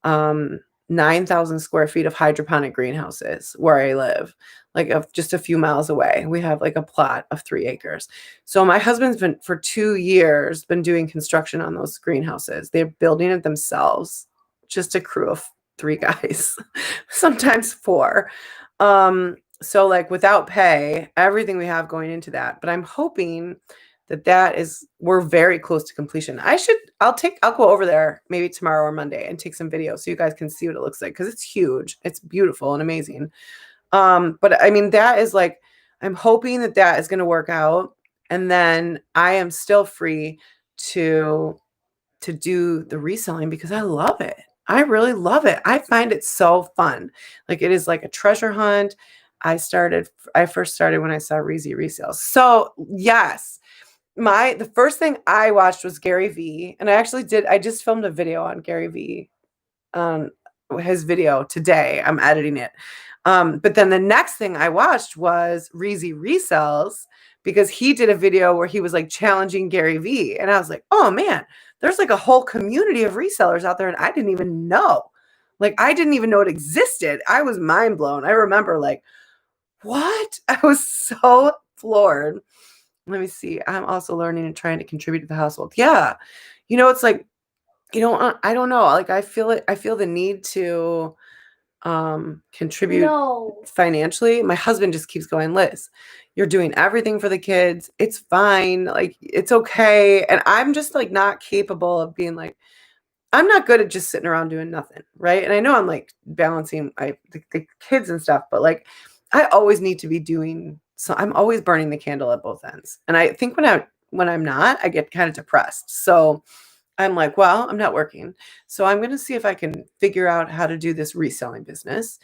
9,000 square feet of hydroponic greenhouses where I live, like just a few miles away. We have like a plot of 3 acres. So my husband's been for 2 years been doing construction on those greenhouses. They're building it themselves, just a crew of 3 guys, sometimes 4. So like, without pay, everything we have going into that. But I'm hoping we're very close to completion. I'll go over there maybe tomorrow or Monday and take some videos so you guys can see what it looks like, because it's huge. It's beautiful and amazing. But I mean, that is like I'm hoping that that is going to work out. And then I am still free to do the reselling because I love it. I really love it. I find it so fun. Like it is like a treasure hunt. I first started when I saw Reezy resales. So yes, the first thing I watched was Gary Vee. And I just filmed a video on Gary Vee, his video today. I'm editing it. But then the next thing I watched was Reezy Resells because he did a video where he was like challenging Gary Vee. And I was like, oh man, there's like a whole community of resellers out there. And I didn't even know. Like, I didn't even know it existed. I was mind blown. I remember like, what? I was so floored. Let me see. I'm also learning and trying to contribute to the household. Yeah. It's like, I don't know. Like, I feel it. I feel the need to contribute financially. My husband just keeps going, Liz, you're doing everything for the kids. It's fine. Like, it's okay. And I'm just like not capable of being like, I'm not good at just sitting around doing nothing. Right. And I know I'm like balancing the kids and stuff, but like, I always need to be doing. So I'm always burning the candle at both ends. And I think when I'm not, I get kind of depressed. So I'm like, well, I'm not working. So I'm going to see if I can figure out how to do this reselling business.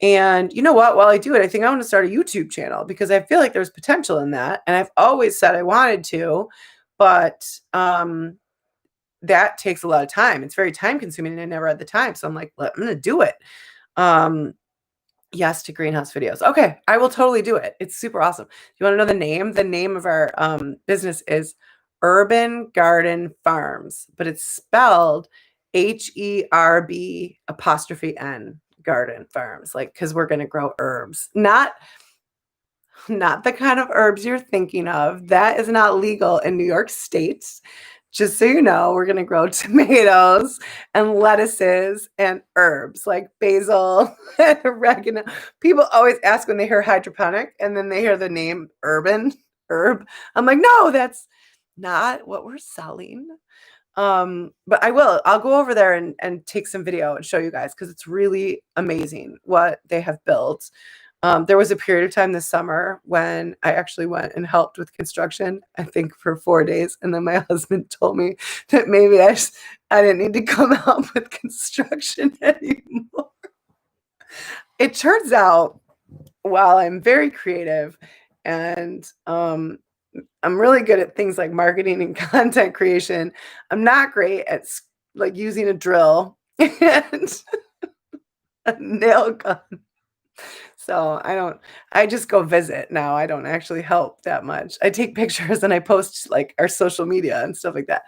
And you know what? While I do it, I think I want to start a YouTube channel because I feel like there's potential in that. And I've always said I wanted to, but that takes a lot of time. It's very time consuming and I never had the time. So I'm like, I'm going to do it. Yes to greenhouse videos. Okay, I will totally do it. It's super awesome. You want to know the name? The name of our business is Urban Garden Farms, but it's spelled HERB''N Garden Farms, like because we're gonna grow herbs, not the kind of herbs you're thinking of. That is not legal in New York State. Just so you know, we're going to grow tomatoes and lettuces and herbs like basil and oregano. People always ask when they hear hydroponic and then they hear the name urban herb. I'm like, no, that's not what we're selling. But I'll go over there and take some video and show you guys because it's really amazing what they have built. There was a period of time this summer when I actually went and helped with construction, I think for 4 days. And then my husband told me that maybe I didn't need to come help with construction anymore. It turns out, while I'm very creative and I'm really good at things like marketing and content creation, I'm not great at like using a drill and a nail gun. So I just go visit now. I don't actually help that much. I take pictures and I post like our social media and stuff like that.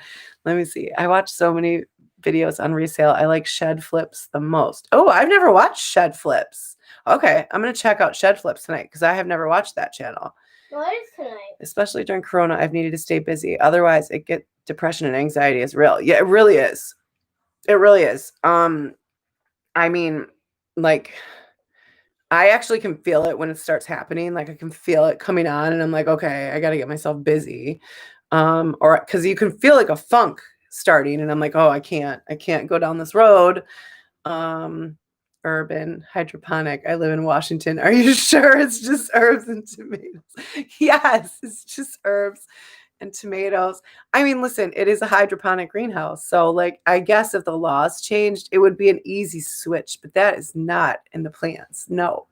Let me see. I watch so many videos on resale. I like Shed Flips the most. Oh, I've never watched Shed Flips. Okay, I'm going to check out Shed Flips tonight because I have never watched that channel. What is tonight? Especially during Corona, I've needed to stay busy. Otherwise, depression and anxiety is real. Yeah, it really is. It really is. I mean, like, I actually can feel it when it starts happening. Like I can feel it coming on and I'm like, okay, I got to get myself busy. Or cause you can feel like a funk starting and I'm like, oh, I can't go down this road. Urban hydroponic. I live in Washington. Are you sure it's just herbs and tomatoes? Yes, it's just herbs and tomatoes. I mean, listen, it is a hydroponic greenhouse. So like, I guess if the laws changed, it would be an easy switch, but that is not in the plans. No,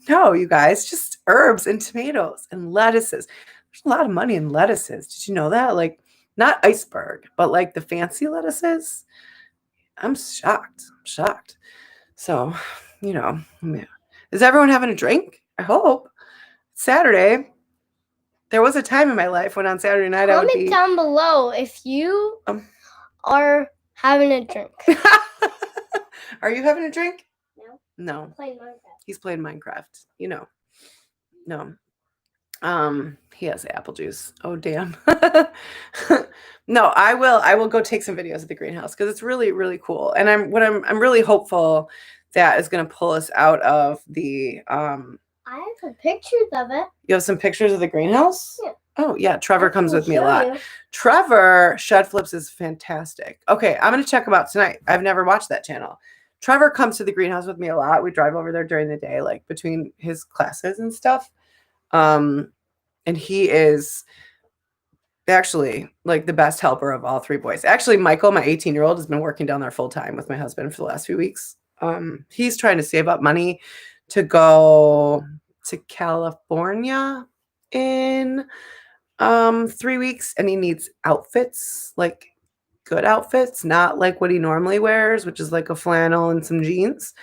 you guys, just herbs and tomatoes and lettuces. There's a lot of money in lettuces. Did you know that? Like not iceberg, but like the fancy lettuces. I'm shocked. So, is everyone having a drink? I hope. It's Saturday. There was a time in my life when on Saturday night I would be... Comment down below if you are having a drink. Are you having a drink? No. No. He's playing Minecraft. No. He has apple juice. Oh, damn. No, I will go take some videos of the greenhouse because it's really, really cool. And I'm really hopeful that is going to pull us out of the... I have some pictures of it. You have some pictures of the greenhouse? Yeah. Oh, yeah. Trevor comes with me a lot. Trevor, Shed Flips is fantastic. Okay, I'm going to check him out tonight. I've never watched that channel. Trevor comes to the greenhouse with me a lot. We drive over there during the day, like between his classes and stuff. And he is actually like the best helper of all three boys. Actually, Michael, my 18-year-old, has been working down there full time with my husband for the last few weeks. He's trying to save up money to go to California in 3 weeks, and he needs outfits, like good outfits, not like what he normally wears, which is like a flannel and some jeans.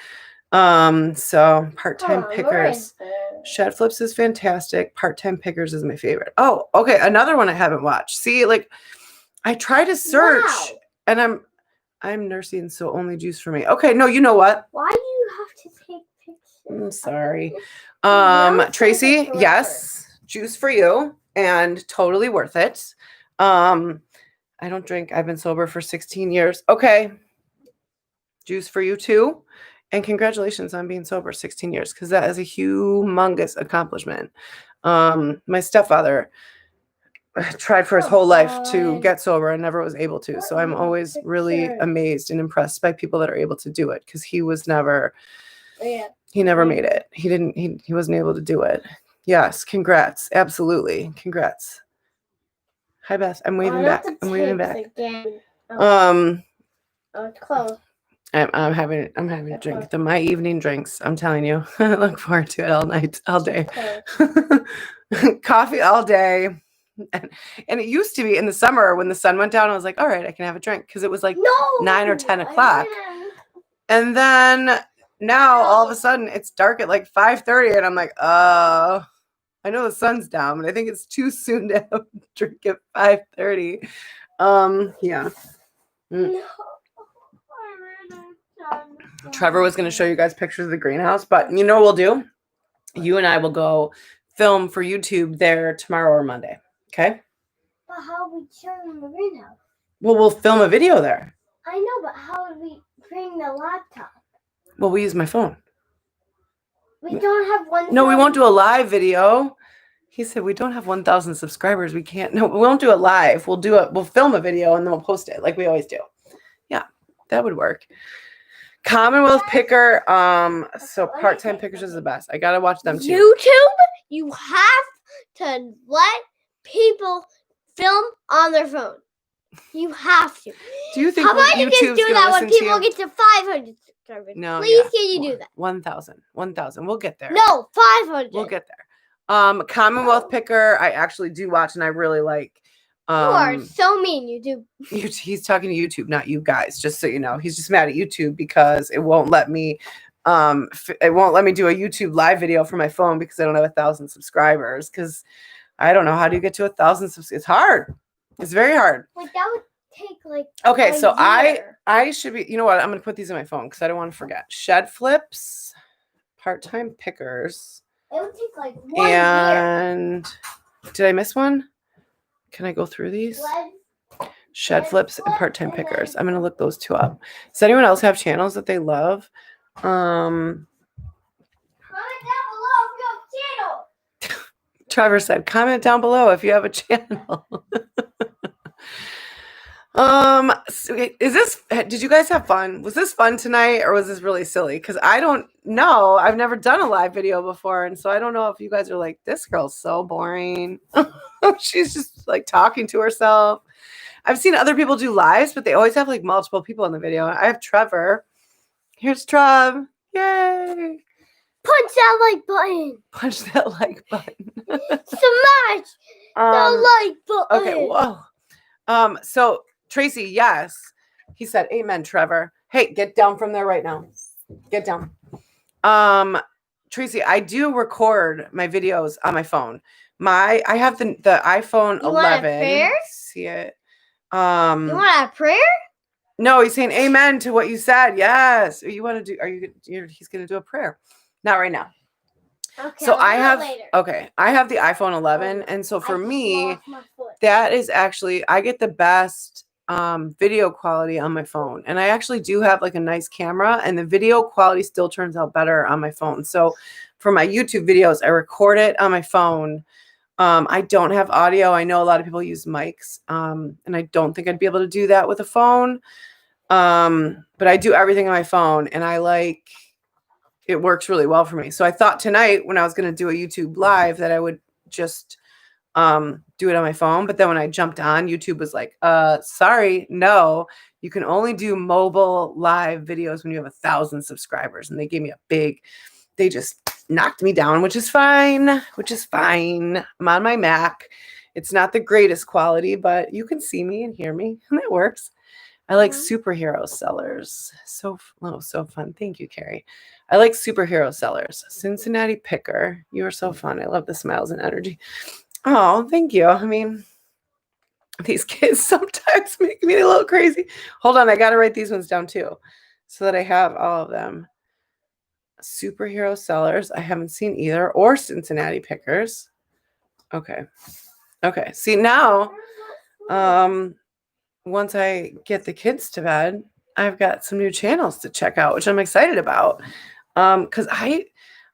So part-time pickers. Shed Flips is fantastic. Part-time pickers is my favorite. Oh, okay. Another one I haven't watched. See, like I try to search and I'm nursing, so only juice for me. Okay, no, you know what? Why do you have to take pictures? I'm sorry. Tracy, yes, juice for you and totally worth it. I don't drink. I've been sober for 16 years. Okay. Juice for you too. And congratulations on being sober 16 years, because that is a humongous accomplishment. My stepfather tried for his whole life to get sober and never was able to. So I'm always really amazed and impressed by people that are able to do it, because he never made it. He wasn't able to do it. Yes, congrats. Absolutely. Congrats. Hi, Beth. I'm waving back. I'm waving back. It's close. I'm having a drink. My evening drinks. I'm telling you. I look forward to it all night, all day. Coffee all day. And it used to be in the summer when the sun went down, I was like, all right, I can have a drink, because it was like 9 or 10 o'clock. And then now all of a sudden it's dark at like 5:30, and I'm like, I know the sun's down, but I think it's too soon to have a drink at 5:30. Yeah. Trevor was going to show you guys pictures of the greenhouse, but you know what we'll do? You and I will go film for YouTube there tomorrow or Monday. Okay? But how would we show the greenhouse? Well, we'll film a video there. I know, but how would we bring the laptop? Well, we use my phone. We don't have one. No, we won't do a live video. He said we don't have 1,000 subscribers. We can't. No, we won't do it live. We'll film a video and then we'll post it like we always do. Yeah, that would work. Commonwealth Picker. So part-time pickers is the best. I gotta watch them too. YouTube, you have to let people film on their phone. You have to. Do you think how about YouTube's you just do that when people get to 500 subscribers? No, please, can you do that? 1,000. We'll get there. No, 500. We'll get there. Commonwealth Picker, I actually do watch, and I really like. You are so mean, YouTube. He's talking to YouTube, not you guys. Just so you know, he's just mad at YouTube because it won't let me. It won't let me do a YouTube live video for my phone because I don't have 1,000 subscribers. Because I don't know, how do you get to 1,000 subscribers? It's hard. It's very hard. Like that would take like. Okay, so I should be. You know what? I'm gonna put these in my phone because I don't want to forget. Shed Flips, part-time pickers. It would take like 1 year. Did I miss one? Can I go through these? Shed Flips and part-time pickers. I'm gonna look those two up. Does anyone else have channels that they love? Comment down below if you have a channel. Trevor said, comment down below if you have a channel. Did you guys have fun? Was this fun tonight, or was this really silly? Because I don't know. I've never done a live video before, and so I don't know if you guys are like, this girl's so boring. She's just like talking to herself. I've seen other people do lives, but they always have like multiple people in the video. I have Trevor. Here's Trev. Yay. Punch that like button. Punch that like button. Smash the like button. Okay, whoa. So Tracy, yes. He said, amen, Trevor. Hey, get down from there right now. Get down. Tracy, I do record my videos on my phone. I have the iPhone 11. Want a prayer? See it. You want a prayer? No, he's saying amen to what you said. Yes. You want to do? He's going to do a prayer. Not right now. Okay. So I have the iPhone 11, and so for me, that is actually, I get the best video quality on my phone, and I actually do have like a nice camera, and the video quality still turns out better on my phone. So for my YouTube videos, I record it on my phone. I don't have audio. I know a lot of people use mics, and I don't think I'd be able to do that with a phone. But I do everything on my phone, and it works really well for me. So I thought tonight when I was going to do a YouTube live that I would just do it on my phone. But then when I jumped on, YouTube was like, sorry, no, you can only do mobile live videos when you have 1,000 subscribers. And they gave me they just knocked me down, which is fine. I'm on my Mac. It's not the greatest quality, but you can see me and hear me, and it works. I like superhero sellers. So fun. Thank you, Carrie. I like superhero sellers. Cincinnati Picker. You are so fun. I love the smiles and energy. Oh, thank you. I mean, these kids sometimes make me a little crazy. Hold on. I got to write these ones down too so that I have all of them. Superhero sellers. I haven't seen either. Or Cincinnati Pickers. Okay. See, now, once I get the kids to bed, I've got some new channels to check out, which I'm excited about. Because I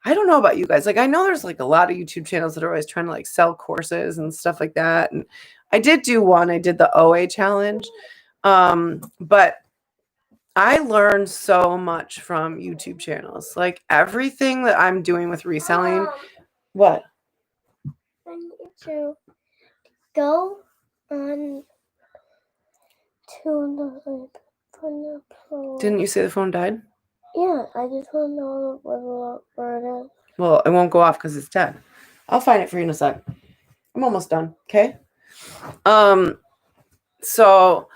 don't know about you guys. Like, I know there's like a lot of YouTube channels that are always trying to like sell courses and stuff like that. And I did do one. I did the OA challenge. But I learned so much from YouTube channels. Like everything that I'm doing with reselling. What? I need to go on to the phone. Didn't you say the phone died? Yeah, I just want to know where it is. Well, it won't go off because it's dead. I'll find it for you in a sec. I'm almost done. Okay. So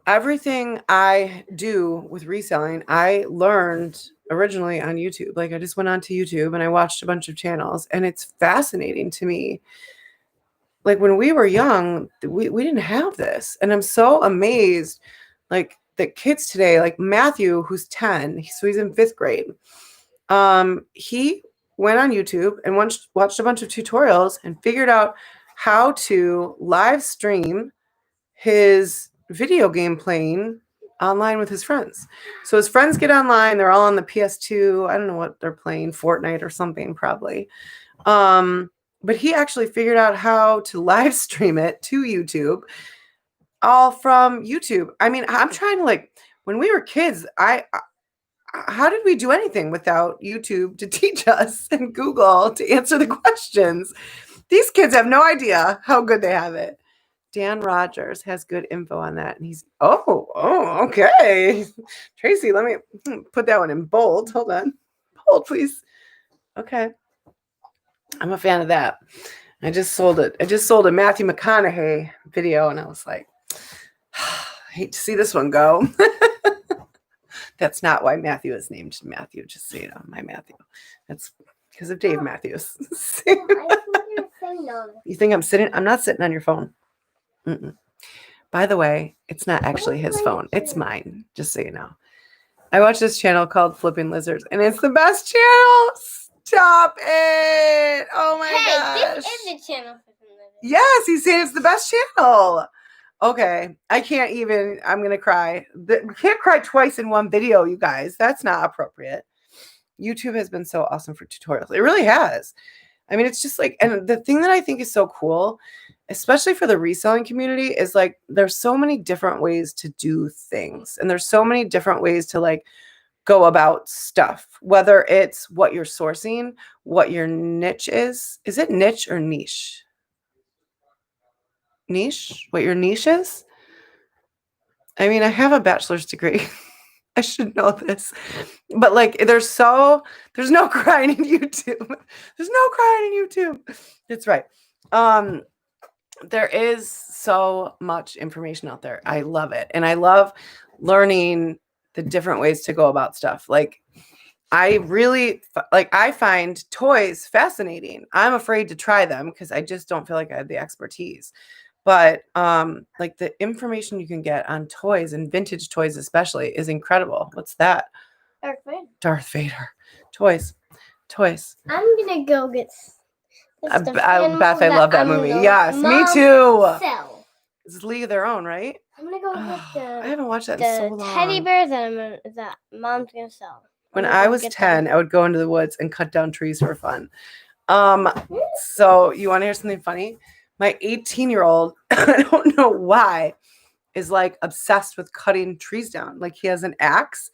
everything I do with reselling, I learned originally on YouTube. Like I just went onto YouTube and I watched a bunch of channels, and it's fascinating to me. Like when we were young, we didn't have this. And I'm so amazed, like the kids today, like Matthew, who's 10, so he's in 5th grade. He went on YouTube and watched a bunch of tutorials and figured out how to live stream his video game playing online with his friends. So his friends get online, they're all on the PS2. I don't know what they're playing, Fortnite or something probably. But he actually figured out how to live stream it to YouTube, all from YouTube. I mean, I'm trying to like, when we were kids, how did we do anything without YouTube to teach us and Google to answer the questions? These kids have no idea how good they have it. Dan Rogers has good info on that. And he's, okay. Tracy, let me put that one in bold. Hold on. Bold, please. Okay. I'm a fan of that. I just sold it. I just sold a Matthew McConaughey video, and I was like, I hate to see this one go. That's not why Matthew is named Matthew, just so you know, my Matthew. That's because of Dave Matthews. You think I'm sitting? I'm not sitting on your phone. Mm-mm. By the way, it's not actually his phone. It's mine, just so you know. I watch this channel called Flipping Lizards, and it's the best channel. Stop it. Oh my gosh. This is the channel. Yes, he's saying it's the best channel. Okay. I can't even. I'm going to cry. We can't cry twice in one video, you guys. That's not appropriate. YouTube has been so awesome for tutorials. It really has. I mean, it's just like, and the thing that I think is so cool, especially for the reselling community, is like, there's so many different ways to do things. And there's so many different ways to like go about stuff, whether it's what you're sourcing, what your niche is. Is it niche or niche? Niche? What your niche is? I mean, I have a bachelor's degree. I should know this. But like, there's no crying in YouTube. There's no crying in YouTube. That's right. There is so much information out there. I love it. And I love learning the different ways to go about stuff. Like I find toys fascinating. I'm afraid to try them because I just don't feel like I have the expertise. But like the information you can get on toys and vintage toys especially is incredible. What's that? Darth Vader. Toys. I'm gonna go get Beth, I love that movie. Yes, me too. It's League of Their Own, right? I'm gonna go get I haven't watched that in so long. Teddy bear that Mom's gonna sell. When I was 10, I would go into the woods and cut down trees for fun. So you want to hear something funny? My 18-year-old, I don't know why, is like obsessed with cutting trees down. Like he has an axe.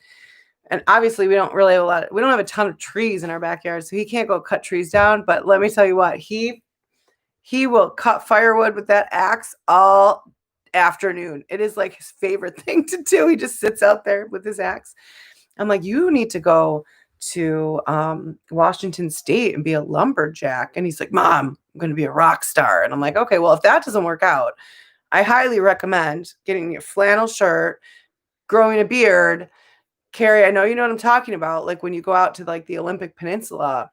And obviously we don't have a ton of trees in our backyard, so he can't go cut trees down. But let me tell you what, he will cut firewood with that axe all afternoon. It is like his favorite thing to do. He just sits out there with his axe. I'm like, you need to go to Washington State and be a lumberjack. And he's like, Mom, I'm going to be a rock star. And I'm like, okay, well, if that doesn't work out, I highly recommend getting a flannel shirt, growing a beard. Carrie, I know you know what I'm talking about. Like when you go out to like the Olympic Peninsula,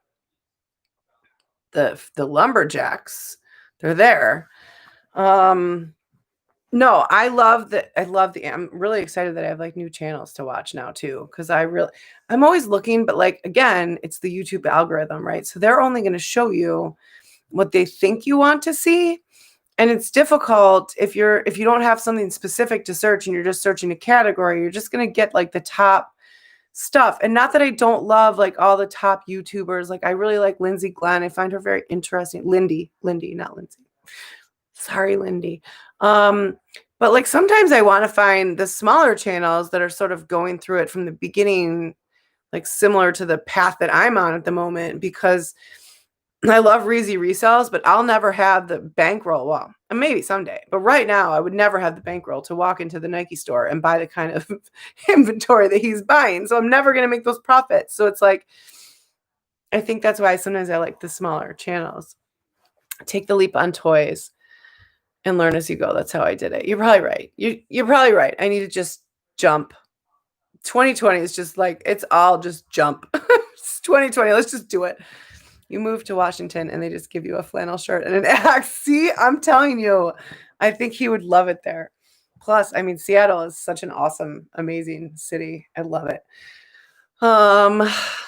the lumberjacks, they're there. No, I'm really excited that I have like new channels to watch now too. Cause I'm always looking, but like, again, it's the YouTube algorithm, right? So they're only going to show you what they think you want to see. And it's difficult if you don't have something specific to search and you're just searching a category, you're just going to get like the top stuff. And not that I don't love like all the top YouTubers. Like I really like Lindsay Glenn. I find her very interesting. Lindy, not Lindsay. Sorry, Lindy. But like sometimes I want to find the smaller channels that are sort of going through it from the beginning, like similar to the path that I'm on at the moment, because I love Reezy resells, but I'll never have the bankroll. Well, maybe someday, but right now I would never have the bankroll to walk into the Nike store and buy the kind of inventory that he's buying. So I'm never going to make those profits. So it's like, I think that's why sometimes I like the smaller channels. Take the leap on toys and learn as you go. That's how I did it. You're probably right. You're probably right. I need to just jump. 2020 is just like, it's all just jump. It's 2020. Let's just do it. You move to Washington and they just give you a flannel shirt and an axe. See, I'm telling you, I think he would love it there. Plus, I mean, Seattle is such an awesome, amazing city. I love it.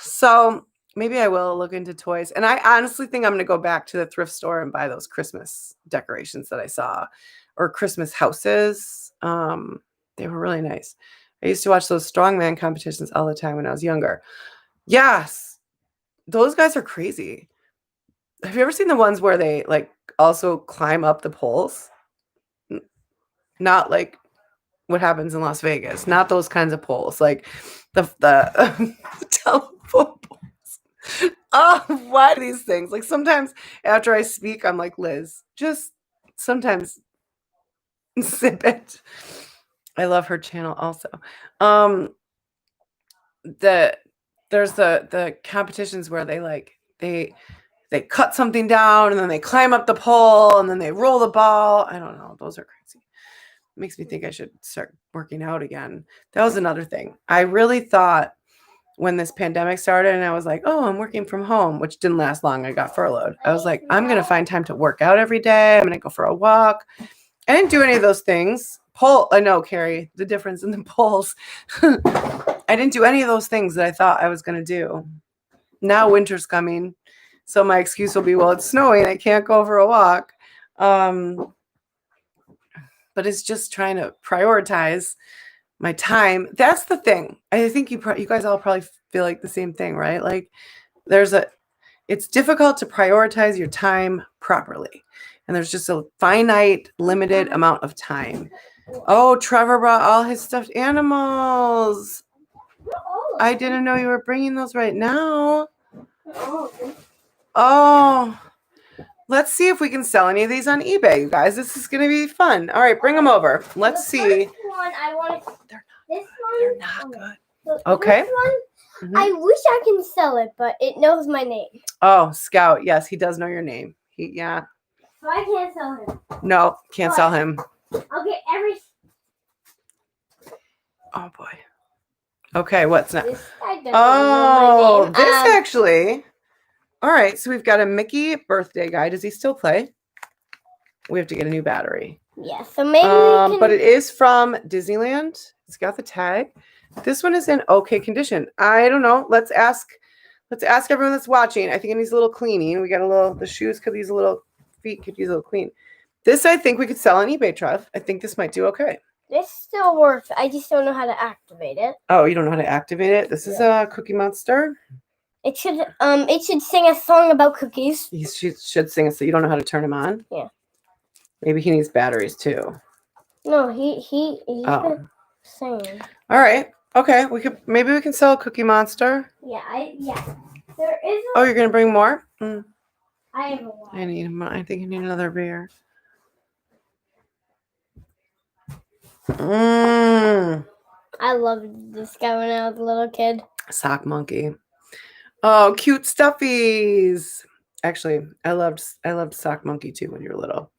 So maybe I will look into toys. And I honestly think I'm going to go back to the thrift store and buy those Christmas decorations that I saw, or Christmas houses. They were really nice. I used to watch those strongman competitions all the time when I was younger. Yes. Those guys are crazy. Have you ever seen the ones where they like also climb up the poles? Not like what happens in Las Vegas. Not those kinds of poles. Like the telephone poles. Oh, why these things? Like sometimes after I speak, I'm like, Liz, just sometimes sip it. I love her channel also. There's the competitions where they cut something down and then they climb up the pole and then they roll the ball. I don't know. Those are crazy. It makes me think I should start working out again. That was another thing. I really thought when this pandemic started and I was like, oh, I'm working from home, which didn't last long. I got furloughed. I was like, I'm going to find time to work out every day. I'm going to go for a walk. I didn't do any of those things. I know, Carrie, the difference in the polls. I didn't do any of those things that I thought I was going to do. Now winter's coming. So my excuse will be, well, it's snowing. I can't go for a walk. But it's just trying to prioritize my time. That's the thing. I think you guys all probably feel like the same thing, right? Like it's difficult to prioritize your time properly. And there's just a finite, limited amount of time. Oh, Trevor brought all his stuffed animals. I didn't know you were bringing those right now. Oh, let's see if we can sell any of these on eBay, you guys. This is going to be fun. All right, bring them over. Let's see. They're not good. Okay. Mm-hmm. I wish I can sell it, but it knows my name. Oh, Scout. Yes, he does know your name. Yeah. So I can't sell him. No, can't sell him. I'll get every... Oh, boy. Okay, what's next? This guy doesn't know my name. This actually... All right, so we've got a Mickey birthday guy. Does he still play? We have to get a new battery. Yeah, so maybe we can... But it is from Disneyland. It's got the tag. This one is in okay condition. I don't know. Let's ask everyone that's watching. I think it needs a little cleaning. We got the shoes could use a little, feet could use a little clean. This I think we could sell on eBay, Trev. I think this might do okay. This still works. I just don't know how to activate it. Oh, you don't know how to activate it? This is a Cookie Monster. It should sing a song about cookies. Should sing it, so you don't know how to turn him on? Yeah. Maybe he needs batteries too. No, he's Oh. been saying. All right. Okay. Maybe we can sell a Cookie Monster. Yeah, there is. Oh, you're gonna bring more? I have a lot. I think I need another beer. I loved this guy when I was a little kid. Sock monkey. Oh, cute stuffies. Actually, I loved Sock Monkey too when you were little.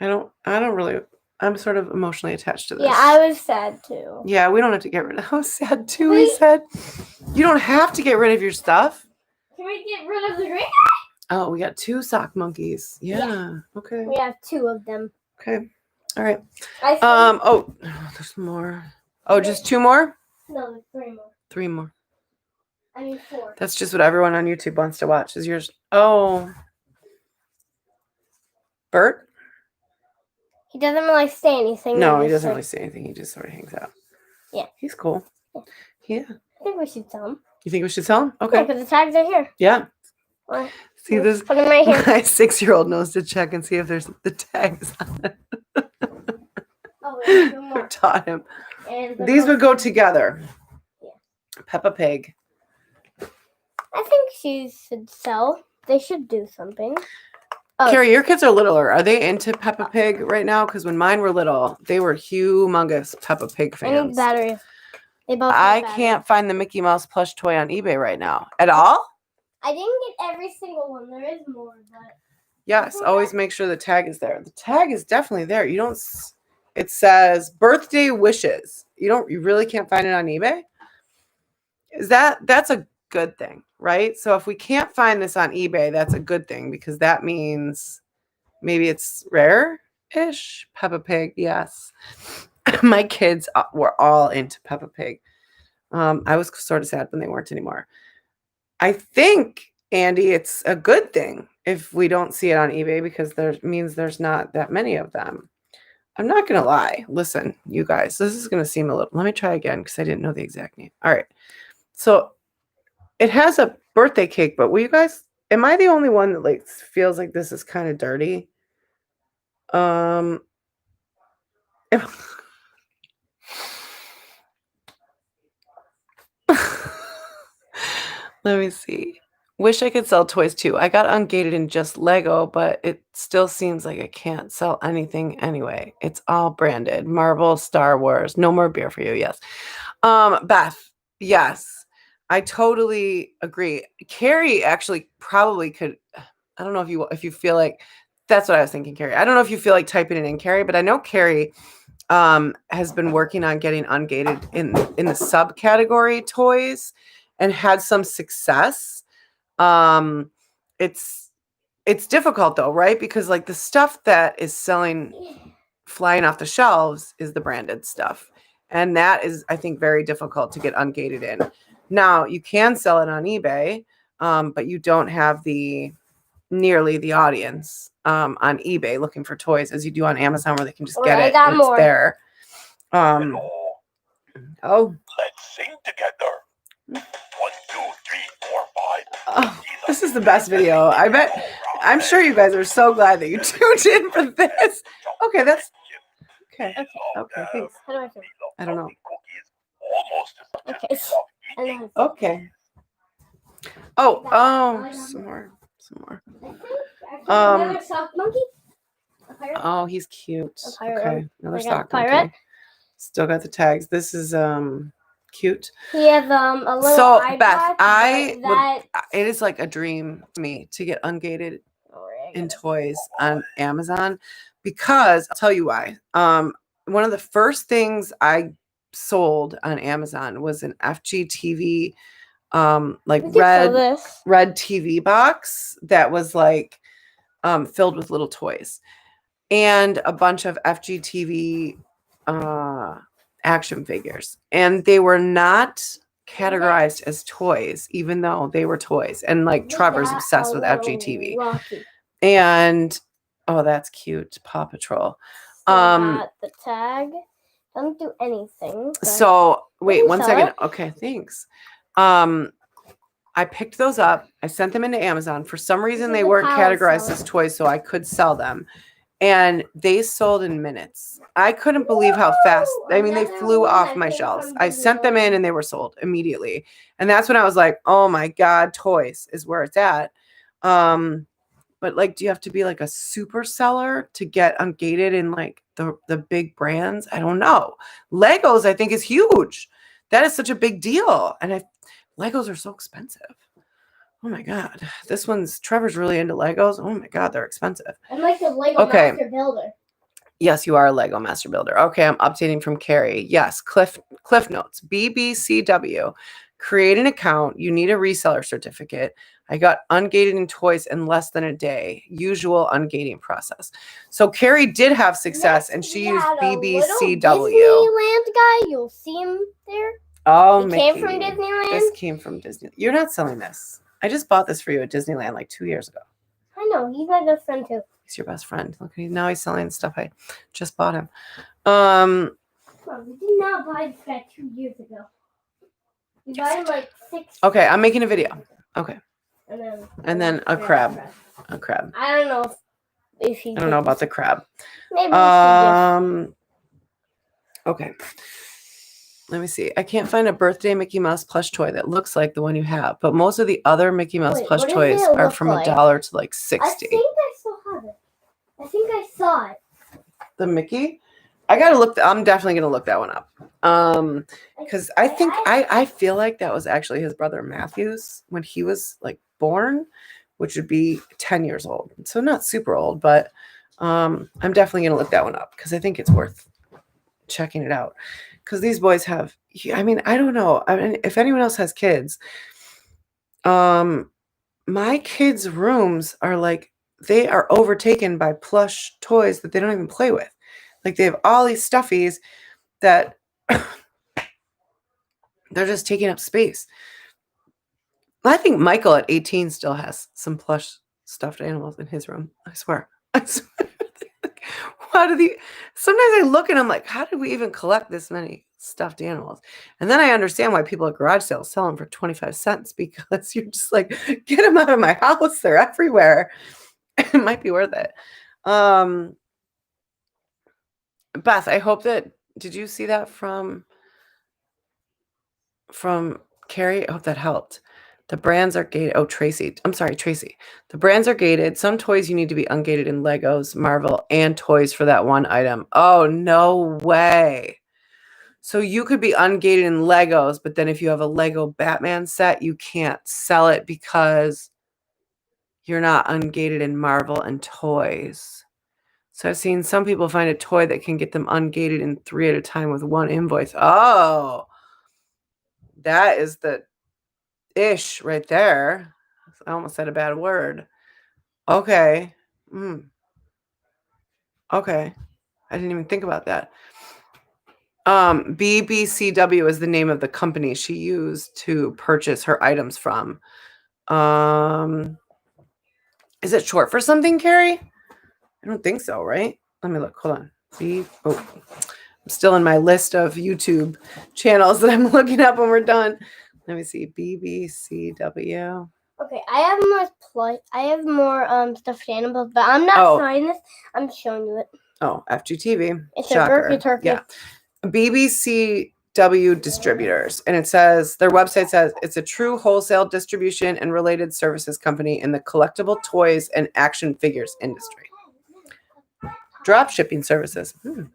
I don't really. I'm sort of emotionally attached to this. Yeah, I was sad too. Yeah, we don't have to get rid of. I was sad too. Wait. He said, "You don't have to get rid of your stuff." Can we get rid of the green? Oh, we got 2 sock monkeys. Yeah. Okay. We have 2 of them. Okay. All right. I think, Oh, there's more. Oh, just 2 more? no, there's 3 more. 3 more. I mean 4. That's just what everyone on YouTube wants to watch. Is yours? Oh. Bert? He doesn't really say anything. No, he doesn't really say anything. He just sort of hangs out. Yeah. He's cool. Yeah. I think we should sell him. You think we should sell him? Yeah, Okay. because the tags are here. Yeah. Well, See this? put them right here. My 6-year-old knows to check and see if there's the tags on it. Oh, there's 2 I more. taught him. And These would go together. Yeah. Peppa Pig. I think she should sell. They should do something. Oh. Carrie, your kids are littler. Are they into Peppa Pig right now? Because when mine were little, they were humongous Peppa Pig I need fans. batteries. They both I need batteries. can't find the Mickey Mouse plush toy on eBay right now. At all? I didn't get every single one. There is more, but Yes, always make sure the tag is there. The tag is definitely there. You don't. It says birthday wishes. You really can't find it on eBay? That's a good thing, right? So if we can't find this on eBay, that's a good thing because that means maybe it's rare-ish. Peppa Pig, yes. My kids were all into Peppa Pig. I was sort of sad when they weren't anymore. I think, Andy, it's a good thing if we don't see it on eBay because means there's not that many of them. I'm not going to lie. Listen, you guys, this is going to seem a little... Let me try again because I didn't know the exact name. All right. So it has a birthday cake, but will you guys... Am I the only one that feels like this is kind of dirty? Let me see. Wish I could sell toys too. I got ungated in just Lego, but it still seems like I can't sell anything anyway. It's all branded. Marvel, Star Wars. No more beer for you. Yes. Beth. Yes. I totally agree. Carrie actually probably could. I don't know if you feel like that's what I was thinking, Carrie. I don't know if you feel like typing it in, Carrie, but I know Carrie has been working on getting ungated in the subcategory toys and had some success. It's difficult though, right? Because like the stuff that is selling, flying off the shelves is the branded stuff. And that is, I think, very difficult to get ungated in. Now you can sell it on eBay, but you don't have nearly the audience on eBay looking for toys as you do on Amazon where they can just get it. I got and more. It's there. Oh. Let's sing together. 1, 2, 3, 4, 5. Oh, this is the best video. I'm sure you guys are so glad that you tuned in for this. Okay, that's okay. Okay, thanks. How do I feel? I don't know. Okay. Okay. Oh, some more. Another sock monkey? A pirate? Oh, he's cute. A pirate. Okay, another I got sock a pirate. monkey. Still got the tags. This is cute. He has a little So eye Beth, patch, it is like a dream to me to get ungated in toys on Amazon because I'll tell you why. One of the first things I sold on Amazon was an FGTV red TV box that was like filled with little toys and a bunch of FGTV action figures, and they were not categorized as toys even though they were toys. And like Trevor's obsessed with FGTV. Rocky. And oh, that's cute. Paw Patrol. Got the tag. Don't do anything. So wait one sell second. it? Okay, thanks. I picked those up. I sent them into Amazon. For some reason, they weren't categorized as toys, so I could sell them. and they sold in minutes. I couldn't believe how fast. I mean, they Another flew one off I my picked shelves. from I sent them in Disneyland. and they were sold immediately. And that's when I was like, oh my God, toys is where it's at. But like, do you have to be like a super seller to get ungated in like the big brands? I don't know. Legos, I think, is huge. That is such a big deal. And Legos are so expensive. Oh my God. Trevor's really into Legos. Oh my God, they're expensive. I'm like the Lego Okay. Master Builder. Yes, you are a Lego Master Builder. Okay, I'm updating from Carrie. Yes, Cliff Notes. BBCW. Create an account. You need a reseller certificate. I got ungated in toys in less than a day. Usual ungating process. So Carrie did have success, and she used BBCW. Disneyland guy, you'll see him there. Oh, He Mickey. came from Disneyland. This came from Disney. You're not selling this. I just bought this for you at Disneyland like 2 years ago. I know, he's my best friend too. He's your best friend. Look, now he's selling stuff I just bought him. Well, we did not buy this guy 2 years ago. We bought him like 6. Okay, I'm making a video. Okay. And then a crab. A crab. I don't know if he. I don't know about the crab. Maybe. Okay. Let me see. I can't find a birthday Mickey Mouse plush toy that looks like the one you have, but most of the other Mickey Mouse plush what does toys it are look from like? $1 to like I $60. think I still have it. I think I saw it. The Mickey? I gotta look. I'm definitely gonna look that one up. Because I think I feel like that was actually his brother Matthew's when he was like born, which would be 10 years old. So not super old, but I'm definitely gonna look that one up because I think it's worth checking it out. Because these boys have, I mean, I don't know. I mean, if anyone else has kids, my kids' rooms are like, they are overtaken by plush toys that they don't even play with. Like they have all these stuffies that they're just taking up space. I think Michael at 18 still has some plush stuffed animals in his room. I swear. Sometimes I look and I'm like, how did we even collect this many stuffed animals? And then I understand why people at garage sales sell them for 25 cents because you're just like, get them out of my house. They're everywhere. It might be worth it. Beth, I hope that, did you see that from Carrie? I hope that helped. The brands are gated. Oh, Tracy. I'm sorry, Tracy. The brands are gated. Some toys you need to be ungated in Legos, Marvel, and toys for that one item. Oh, no way. So you could be ungated in Legos, but then if you have a Lego Batman set, you can't sell it because you're not ungated in Marvel and toys. So I've seen some people find a toy that can get them ungated in 3 at a time with one invoice. Oh, that is the ish right there. I almost said a bad word. Okay. Okay. I didn't even think about that. BBCW is the name of the company she used to purchase her items from. Is it short for something, Carrie? I don't think so, right? Let me look. Hold on. I'm still in my list of YouTube channels that I'm looking up when we're done. Let me see. BBCW. Okay, I have more stuffed animals, but I'm not showing this. I'm showing you it. Oh, FGTV. It's Shocker. a turkey. Yeah. BBCW Distributors. And it says, their website says, it's a true wholesale distribution and related services company in the collectible toys and action figures industry. Drop shipping services. Super.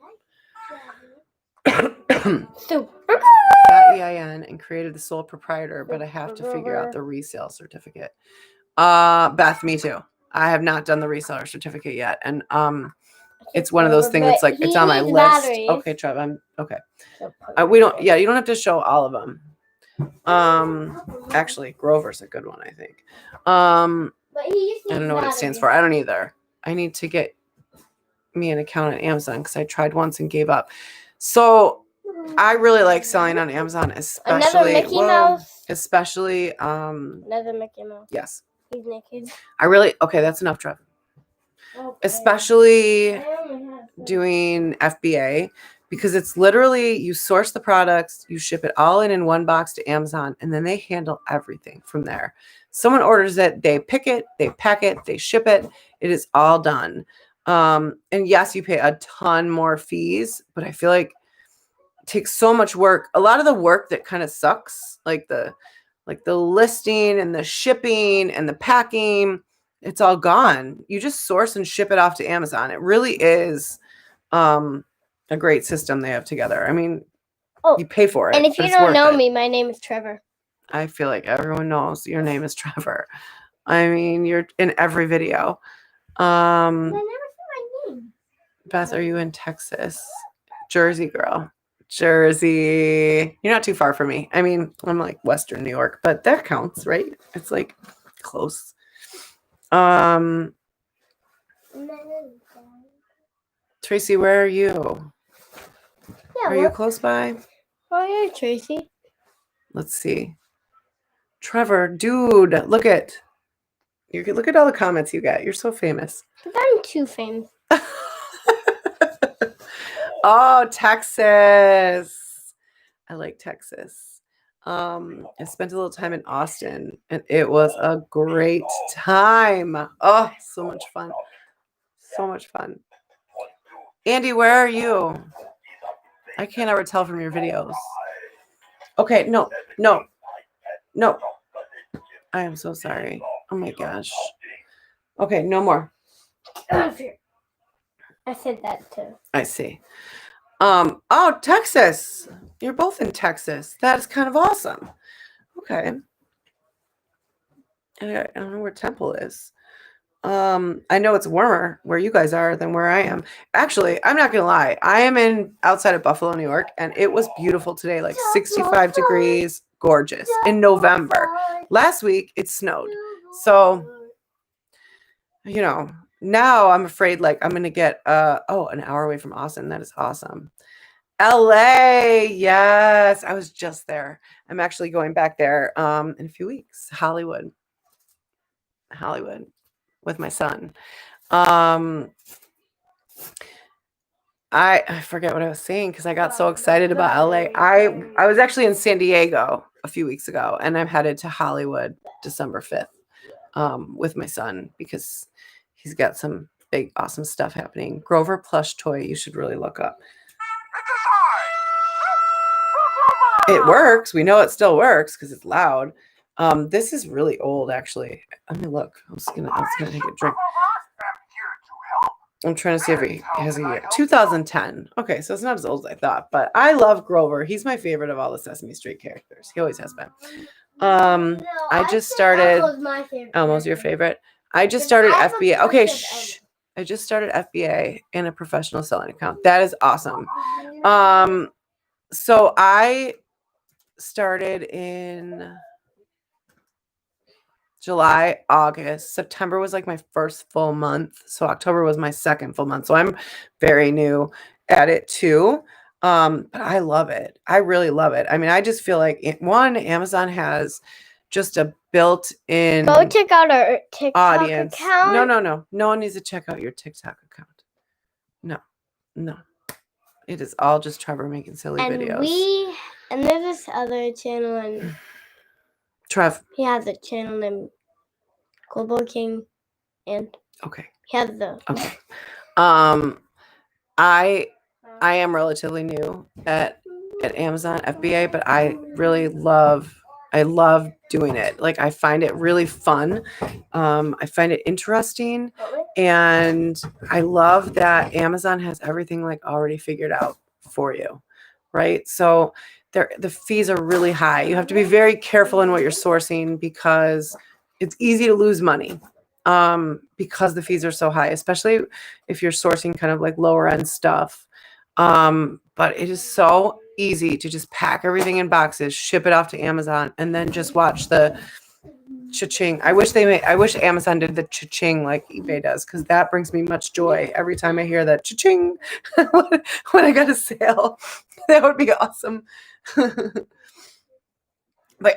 EIN and created the sole proprietor, but I have to figure out the resale certificate. Beth, me too. I have not done the reseller certificate yet. And it's one of those things that's like, it's on my list. Batteries. Okay, Trev, I'm okay. You don't have to show all of them. Actually, Grover's a good one, I think. But he just I don't know what it stands for. I don't either. I need to get me an account on Amazon because I tried once and gave up. So I really like selling on Amazon, especially another Mickey Mouse. Especially Another Mickey Mouse. Yes. He's naked. Okay, that's enough, Trev. Okay. Especially doing FBA because it's literally you source the products, you ship it all in one box to Amazon, and then they handle everything from there. Someone orders it, they pick it, they pack it, they ship it. It is all done. And yes, you pay a ton more fees, but I feel like it takes so much work. A lot of the work that kind of sucks, like the listing and the shipping and the packing, it's all gone. You just source and ship it off to Amazon. It really is a great system they have together. I mean, you pay for it. And if you don't know me, my name is Trevor. I feel like everyone knows your name is Trevor. I mean, you're in every video. I never said my name. Beth, are you in Texas? Jersey girl. Jersey. You're not too far from me. I mean, I'm like Western New York, but that counts, right? It's like close. Tracy, where are you? Yeah, Are you close by? Oh, yeah, Tracy. Let's see. Trevor, dude, look at all the comments you get. You're so famous. I'm too famous. Oh, Texas. I like Texas. I spent a little time in Austin and it was a great time. Oh, so much fun. So much fun. Andy, where are you? I can't ever tell from your videos. Okay, no. I am so sorry. Oh my gosh. Okay, no more. I said that too. I see. Oh, Texas. You're both in Texas. That's kind of awesome. Okay. I don't know where Temple is. I know it's warmer where you guys are than where I am. Actually, I'm not gonna lie. I am outside of Buffalo, New York, and it was beautiful today, like 65 degrees, gorgeous in November. Last week it snowed. So, you know, now I'm afraid like I'm gonna get an hour away from Austin. That is awesome. LA, yes, I was just there. I'm actually going back there in a few weeks. Hollywood with my son. I forget what I was saying because I got so excited about LA. I was actually in San Diego a few weeks ago, and I'm headed to Hollywood December 5th with my son because he's got some big awesome stuff happening. Grover plush toy you should really look up. It works. We know it still works because it's loud. This is really old, actually. Let me look. I was gonna take a drink. I'm trying to see if he has a year. 2010. Okay, so it's not as old as I thought, but I love Grover. He's my favorite of all the Sesame Street characters. He always has been. I just started. Elmo's your favorite. I just started FBA. Okay, I just started FBA in a professional selling account. That is awesome. So I started in July, August. September was like my first full month. So October was my second full month. So I'm very new at it too. But I love it. I really love it. I mean, I just feel like Amazon has just a built-in Go check out our TikTok audience. account. No. No one needs to check out your TikTok account. No. It is all just Trevor making silly videos. And there's this other channel, and Trev. He has a channel named Global King, and okay. He has the okay. I am relatively new at Amazon FBA, but I really love doing it. Like I find it really fun. I find it interesting, and I love that Amazon has everything like already figured out for you, right? So the fees are really high. You have to be very careful in what you're sourcing because it's easy to lose money because the fees are so high, especially if you're sourcing kind of like lower end stuff. But it is so easy to just pack everything in boxes, ship it off to Amazon, and then just watch the cha-ching. I wish Amazon did the cha-ching like eBay does, because that brings me much joy every time I hear that cha-ching when I got a sale. That would be awesome. But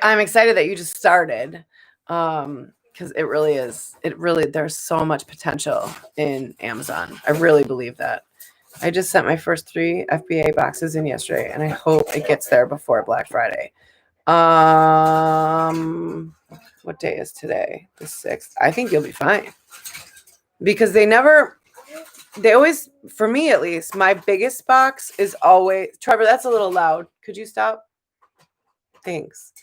I'm excited that you just started. Because it really there's so much potential in Amazon. I really believe that. I just sent my first 3 FBA boxes in yesterday, and I hope it gets there before Black Friday. What day is today? The 6th. I think you'll be fine because they never they always, for me at least, my biggest box is always, Trevor, that's a little loud. Could you stop? Thanks.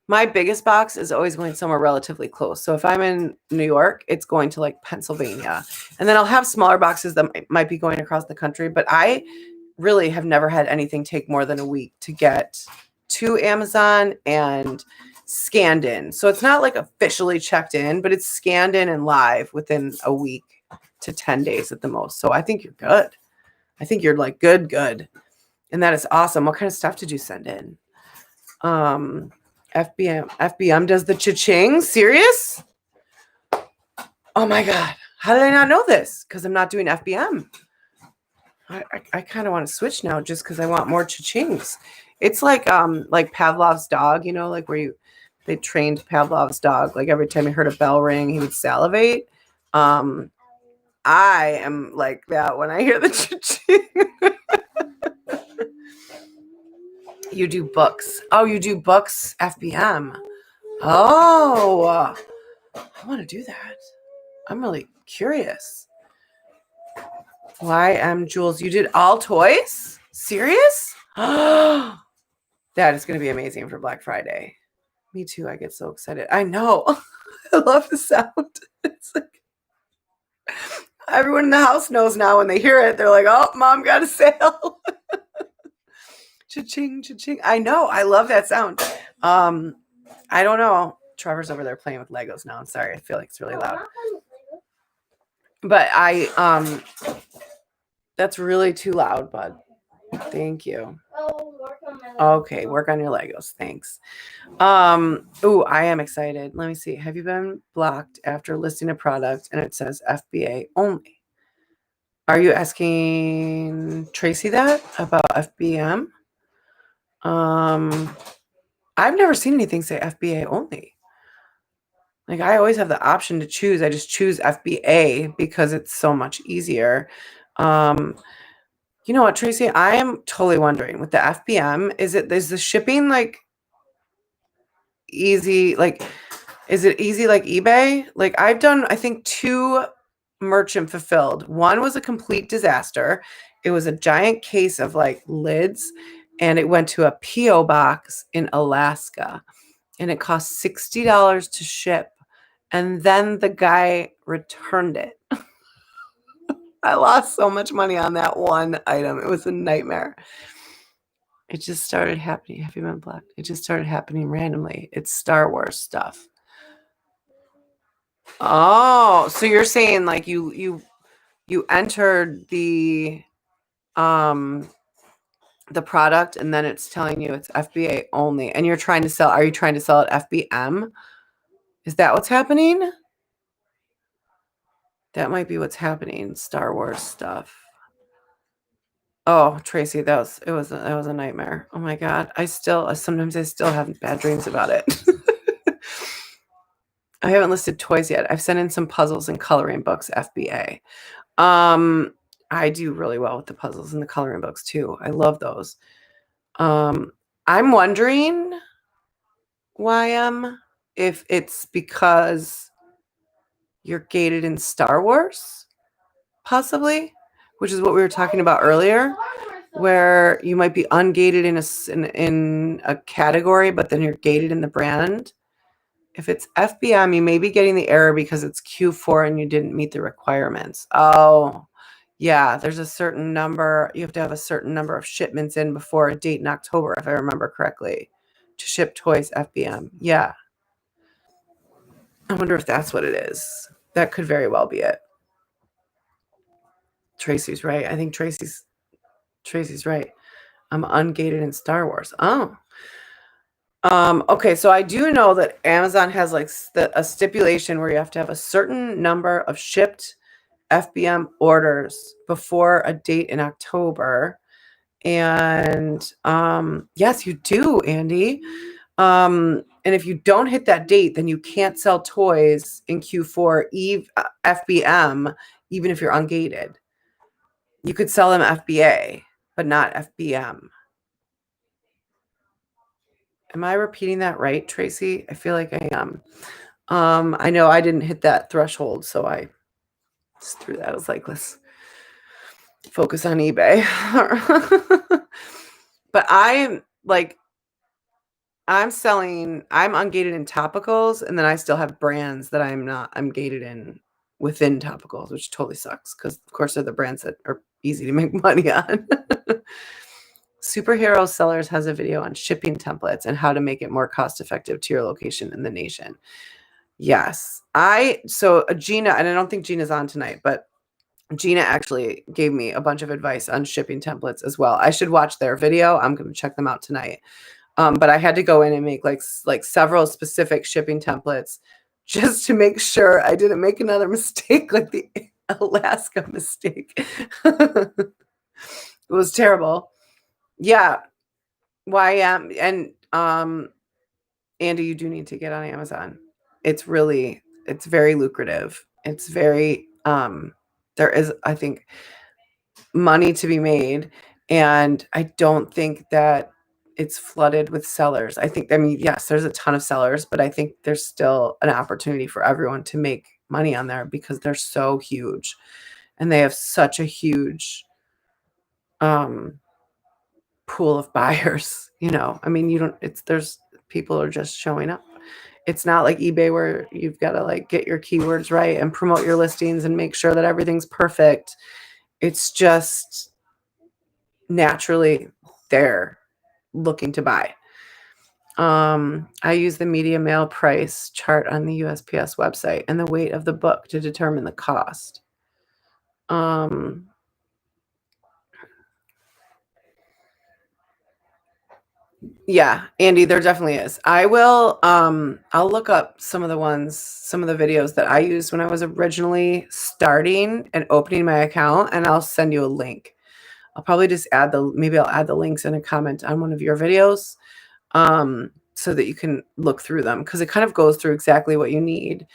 My biggest box is always going somewhere relatively close. So if I'm in New York, it's going to like Pennsylvania. And then I'll have smaller boxes that might be going across the country. But I really have never had anything take more than a week to get to Amazon and scanned in. So it's not like officially checked in, but it's scanned in and live within a week to 10 days at the most. So I think you're good. I think you're like good. And that is awesome. What kind of stuff did you send in? FBM does the cha-ching. Serious? Oh my God. How did I not know this? Because I'm not doing FBM. I kind of want to switch now just because I want more cha-chings. It's like Pavlov's dog, you know, like where they trained Pavlov's dog. Like every time he heard a bell ring, he would salivate. I am like that when I hear the cha-ching. You do books. Oh, you do books, FBM. Oh, I want to do that. I'm really curious. YM Jules, you did all toys? Serious? That is going to be amazing for Black Friday. Me too. I get so excited. I know. I love the sound. It's like everyone in the house knows now when they hear it. They're like, oh, Mom got a sale. Cha-ching, cha-ching. I know. I love that sound. I don't know. Trevor's over there playing with Legos now. I'm sorry. I feel like it's really loud. But that's really too loud, bud. Thank you. Okay, work on your Legos. Thanks. Ooh, I am excited. Let me see. Have you been blocked after listing a product and it says FBA only? Are you asking Tracy that about FBM? I've never seen anything say FBA only. Like I always have the option to choose. I just choose FBA because it's so much easier. You know what, Tracy? I am totally wondering with the FBM, is the shipping like easy? Like, is it easy like eBay? Like I've done, I think 2 merchant fulfilled. One was a complete disaster. It was a giant case of like lids and it went to a PO box in Alaska and it cost $60 to ship. And then the guy returned it. I lost so much money on that one item. It was a nightmare. It just started happening. Have you been blocked? It just started happening randomly. It's Star Wars stuff. Oh, so you're saying like you entered the product and then it's telling you it's FBA only and you're trying to sell. Are you trying to sell it FBM? Is that what's happening? That might be what's happening. Star Wars stuff. Oh, Tracy, that was a nightmare. Oh my God. Sometimes I still have bad dreams about it. I haven't listed toys yet. I've sent in some puzzles and coloring books, FBA. I do really well with the puzzles and the coloring books too. I love those. I'm wondering if it's because you're gated in Star Wars, possibly, which is what we were talking about earlier, where you might be ungated in a category, but then you're gated in the brand. If it's FBM, you may be getting the error because it's Q4 and you didn't meet the requirements. Oh, yeah, there's a certain number. You have to have a certain number of shipments in before a date in October, if I remember correctly, to ship toys FBM. Yeah. I wonder if that's what it is. That could very well be it. Tracy's right. I think Tracy's right. I'm ungated in Star Wars. Oh. Okay, so I do know that Amazon has like a stipulation where you have to have a certain number of shipped FBM orders before a date in October. And yes, you do, Andy. And if you don't hit that date, then you can't sell toys in Q4 FBM, even if you're ungated. You could sell them FBA, but not FBM. Am I repeating that right, Tracy? I feel like I am. I know I didn't hit that threshold, so I just threw that. I was like, let's focus on eBay. But I'm ungated in topicals, and then I still have brands that I'm gated in within topicals, which totally sucks because, of course, they're the brands that are easy to make money on. Superhero Sellers has a video on shipping templates and how to make it more cost effective to your location in the nation. Yes. So Gina, and I don't think Gina's on tonight, but Gina actually gave me a bunch of advice on shipping templates as well. I should watch their video. I'm going to check them out tonight. But I had to go in and make like several specific shipping templates just to make sure I didn't make another mistake like the Alaska mistake. It was terrible. Yeah. YM and Andy, you do need to get on Amazon. It's very lucrative. It's very there is, I think, money to be made, and I don't think that it's flooded with sellers. I mean, yes, there's a ton of sellers, but I think there's still an opportunity for everyone to make money on there because they're so huge and they have such a huge pool of buyers. I mean, there's people are just showing up. It's not like eBay where you've got to like get your keywords right and promote your listings and make sure that everything's perfect. It's just naturally there looking to buy. I use the media mail price chart on the USPS website and the weight of the book to determine the cost. Yeah, Andy, there definitely is. I'll look up some of the videos that I used when I was originally starting and opening my account, and I'll send you a link. I'll probably just maybe I'll add the links in a comment on one of your videos, so that you can look through them, because it kind of goes through exactly what you need.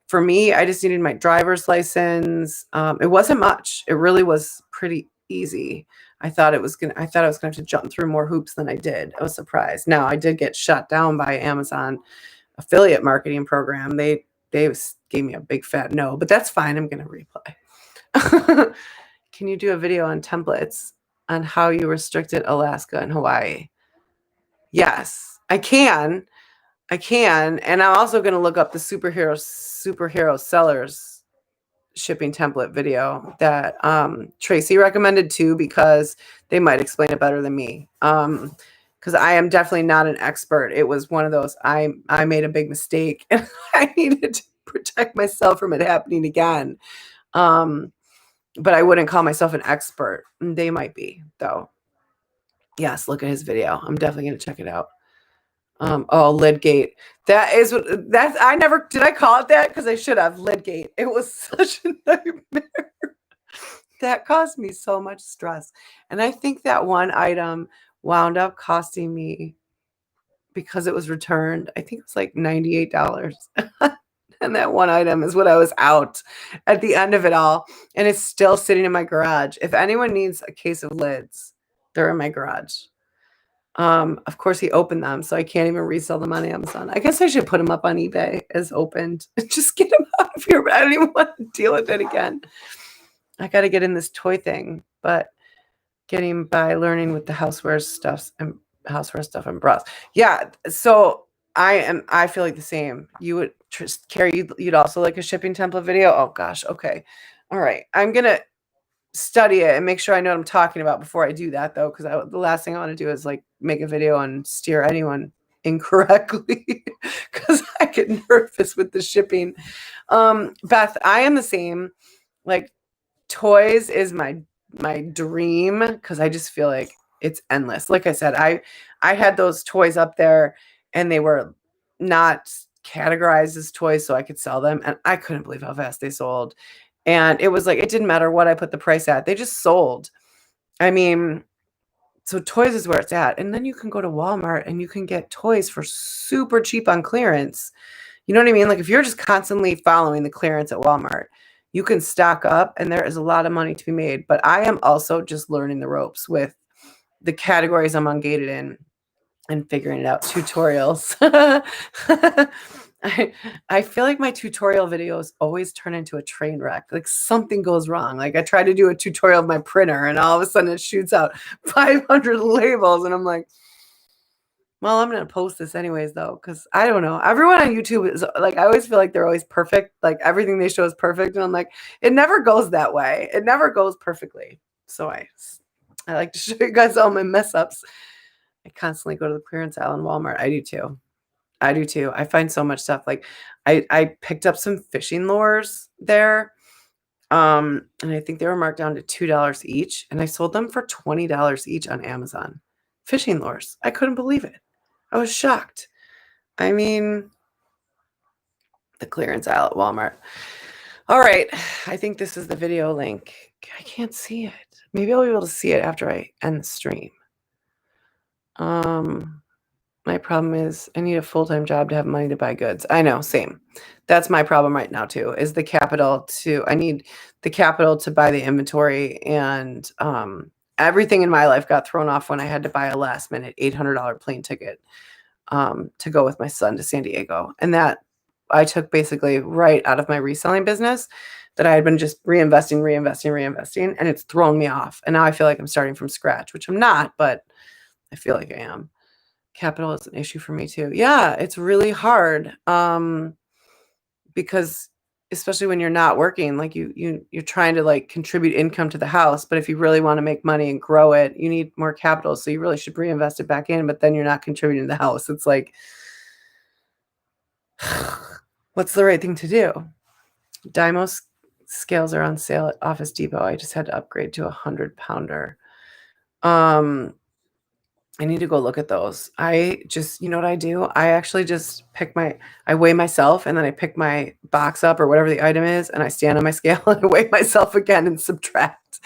For me, I just needed my driver's license. It wasn't much. It really was pretty easy. I thought I was gonna have to jump through more hoops than I did. I was surprised. Now, I did get shut down by Amazon affiliate marketing program. They gave me a big fat no, but that's fine. I'm gonna reply. Can you do a video on templates on how you restricted Alaska and Hawaii? Yes, I can. And I'm also going to look up the superhero sellers shipping template video that Tracy recommended too, because they might explain it better than me. Because I am definitely not an expert. It was one of those, I made a big mistake and I needed to protect myself from it happening again. But I wouldn't call myself an expert. They might be, though. Yes, look at his video. I'm definitely going to check it out. Lidgate. I never, did I call it that? Because I should have. Lidgate. It was such a nightmare. That caused me so much stress. And I think that one item wound up costing me, because it was returned, I think it was like $98. And that one item is what I was out at the end of it all. And it's still sitting in my garage. If anyone needs a case of lids, they're in my garage. Of course, he opened them, so I can't even resell them on Amazon. I guess I should put them up on eBay as opened. Just get them out of here. I don't even want to deal with it again. I got to get in this toy thing, but getting by learning with the houseware stuff and bras. Yeah, so I feel like the same. You would, Carrie, you'd also like a shipping template video? Oh gosh, okay. All right. I'm going to study it and make sure I know what I'm talking about before I do that, though, because the last thing I want to do is like make a video and steer anyone incorrectly, because I get nervous with the shipping. Beth, I am the same. Like, toys is my dream, because I just feel like it's endless. Like I said, I had those toys up there and they were not categorized as toys so I could sell them, and I couldn't believe how fast they sold. And it was like, it didn't matter what I put the price at. They just sold. I mean, so toys is where it's at. And then you can go to Walmart and you can get toys for super cheap on clearance. You know what I mean? Like, if you're just constantly following the clearance at Walmart, you can stock up and there is a lot of money to be made. But I am also just learning the ropes with the categories I'm ungated in and figuring it out. Tutorials. I feel like my tutorial videos always turn into a train wreck. Like something goes wrong. Like I try to do a tutorial of my printer and all of a sudden it shoots out 500 labels. And I'm like, well, I'm going to post this anyways though. Cause I don't know. Everyone on YouTube is like, I always feel like they're always perfect. Like everything they show is perfect. And I'm like, it never goes that way. It never goes perfectly. So I like to show you guys all my mess ups. I constantly go to the clearance aisle in Walmart. I do too. I do too. I find so much stuff. Like I picked up some fishing lures there. And I think they were marked down to $2 each. And I sold them for $20 each on Amazon. Fishing lures. I couldn't believe it. I was shocked. I mean, the clearance aisle at Walmart. All right. I think this is the video link. I can't see it. Maybe I'll be able to see it after I end the stream. My problem is I need a full-time job to have money to buy goods. I know, same. That's my problem right now too, is the capital I need the capital to buy the inventory, and everything in my life got thrown off when I had to buy a last-minute $800 plane ticket to go with my son to San Diego. And that I took basically right out of my reselling business that I had been just reinvesting, and it's thrown me off. And now I feel like I'm starting from scratch, which I'm not, but I feel like I am. Capital is an issue for me too. Yeah, it's really hard because especially when you're not working, like you're trying to like contribute income to the house, but if you really want to make money and grow it, you need more capital. So you really should reinvest it back in, but then you're not contributing to the house. It's like, what's the right thing to do? Dymo scales are on sale at Office Depot. I just had to upgrade to a 100-pounder. I need to go look at those. I just, you know what I do? I actually just I weigh myself, and then I pick my box up or whatever the item is, and I stand on my scale and I weigh myself again and subtract.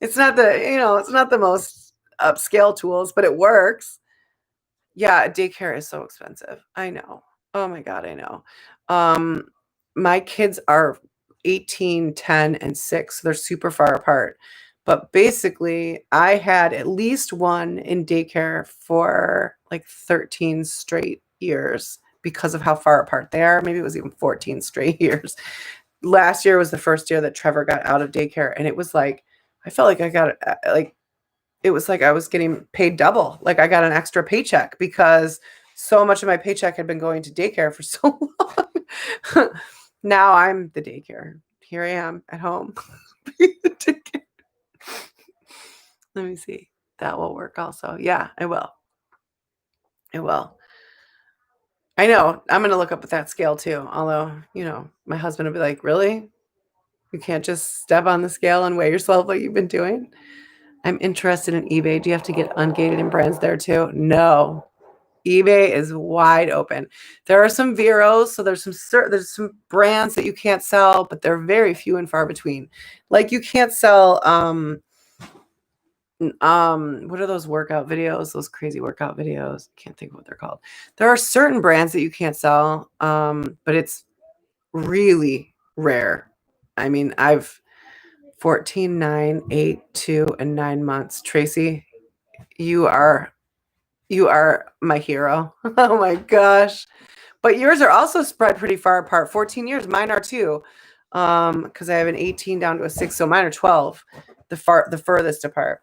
It's not the most upscale tools, but it works. Yeah, daycare is so expensive. I know. Oh my God, I know. My kids are 18, 10, and 6. So they're super far apart. But basically, I had at least one in daycare for like 13 straight years because of how far apart they are. Maybe it was even 14 straight years. Last year was the first year that Trevor got out of daycare. And it was like, I felt like I got it was like I was getting paid double. Like I got an extra paycheck because so much of my paycheck had been going to daycare for so long. Now I'm the daycare. Here I am at home. Let me see. That will work also. Yeah, it will. It will. I know. I'm going to look up at that scale too. Although, my husband will be like, really? You can't just step on the scale and weigh yourself like you've been doing? I'm interested in eBay. Do you have to get ungated in brands there too? No. eBay is wide open. There are some Veros, so there's some brands that you can't sell, but they're very few and far between. Like you can't sell what are those workout videos? Those crazy workout videos. Can't think of what they're called. There are certain brands that you can't sell, but it's really rare. I mean, I've 14, 9, 8, 2, and 9 months. Tracy, you are my hero. Oh my gosh. But yours are also spread pretty far apart. 14 years. Mine are too. Because I have an 18 down to a 6. So mine are 12. The furthest apart.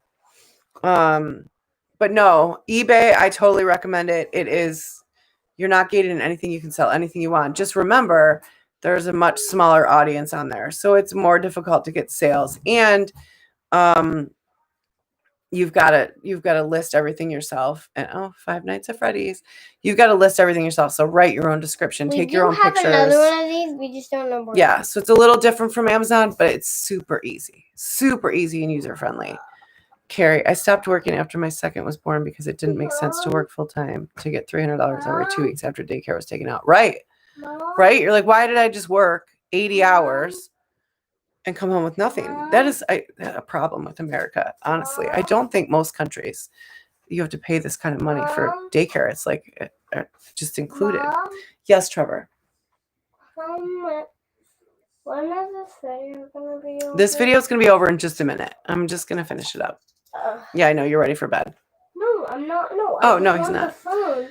But no, eBay, I totally recommend it. You're not gated in anything. You can sell anything you want. Just remember, there's a much smaller audience on there. So it's more difficult to get sales. And you've got to list everything yourself. And 5 Nights at Freddy's. You've got to list everything yourself. So write your own description, take your own pictures. We do have another one of these. We just don't know where. Yeah, so it's a little different from Amazon, but it's super easy and user-friendly. Carrie, I stopped working after my second was born because it didn't make sense to work full-time to get $300 every 2 weeks after daycare was taken out. Right. Right? You're like, why did I just work 80 hours and come home with nothing? That is a problem with America, honestly. I don't think most countries you have to pay this kind of money for daycare. It's like just included. Yes, Trevor. When is this video going to be over? This video is going to be over in just a minute. I'm just going to finish it up. Yeah, I know. You're ready for bed. No, I'm not. No. Oh, no, he's not. The phone.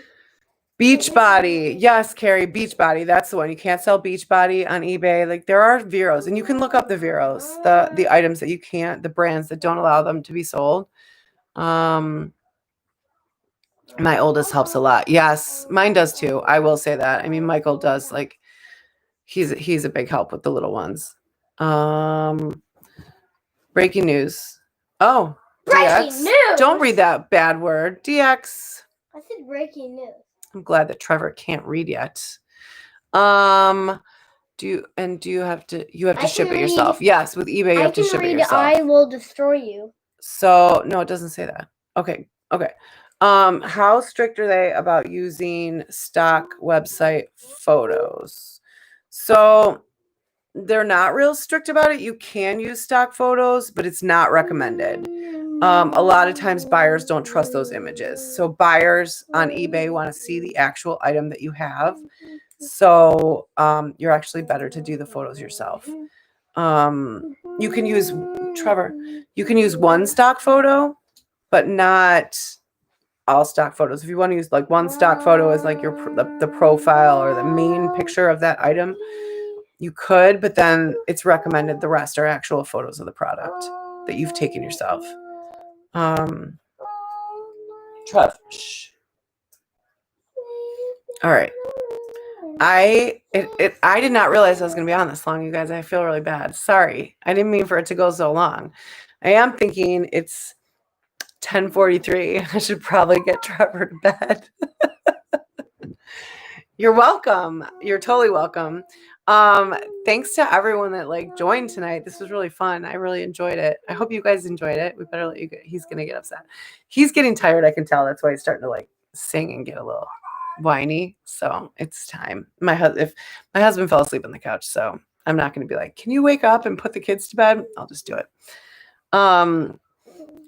Beachbody. Yes, Carrie, Beachbody. That's the one. You can't sell Beachbody on eBay. Like there are Veros, and you can look up the Veros, the items that you can't, the brands that don't allow them to be sold. My oldest helps a lot. Yes, mine does too. I will say that. I mean, Michael does like he's a big help with the little ones. Breaking news. Oh, Breaking DX. news. Don't read that bad word. DX. I said breaking news. I'm glad that Trevor can't read yet. Do you have to ship it yourself? Yes, with eBay you have to ship it yourself. I will destroy you. So no, it doesn't say that. Okay. How strict are they about using stock website photos? So they're not real strict about it. You can use stock photos, but it's not recommended. A lot of times buyers don't trust those images. So buyers on eBay want to see the actual item that you have. So you're actually better to do the photos yourself. You can use, Trevor, you can use one stock photo, but not all stock photos. If you want to use like one stock photo as like the profile or the main picture of that item, you could, but then it's recommended the rest are actual photos of the product that you've taken yourself. Trev, shh. All right. I did not realize I was going to be on this long, you guys. I feel really bad. Sorry. I didn't mean for it to go so long. I am thinking it's 10:43. I should probably get Trevor to bed. You're welcome. You're totally welcome. Thanks to everyone that like joined tonight. This was really fun. I really enjoyed it. I hope you guys enjoyed it. We better let you get, he's going to get upset. He's getting tired. I can tell. That's why he's starting to like sing and get a little whiny. So it's time. If my husband fell asleep on the couch, so I'm not going to be like, can you wake up and put the kids to bed? I'll just do it. I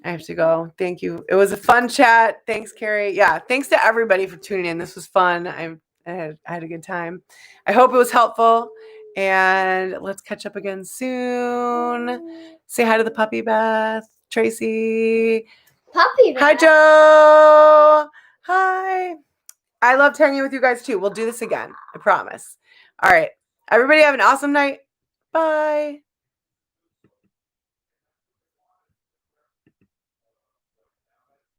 have to go. Thank you. It was a fun chat. Thanks, Carrie. Yeah. Thanks to everybody for tuning in. This was fun. I had a good time. I hope it was helpful, and let's catch up again soon. Say hi to the puppy, Beth. Tracy. Puppy Beth. Hi, Joe. Hi. I loved hanging with you guys too. We'll do this again. I promise. All right. Everybody have an awesome night. Bye.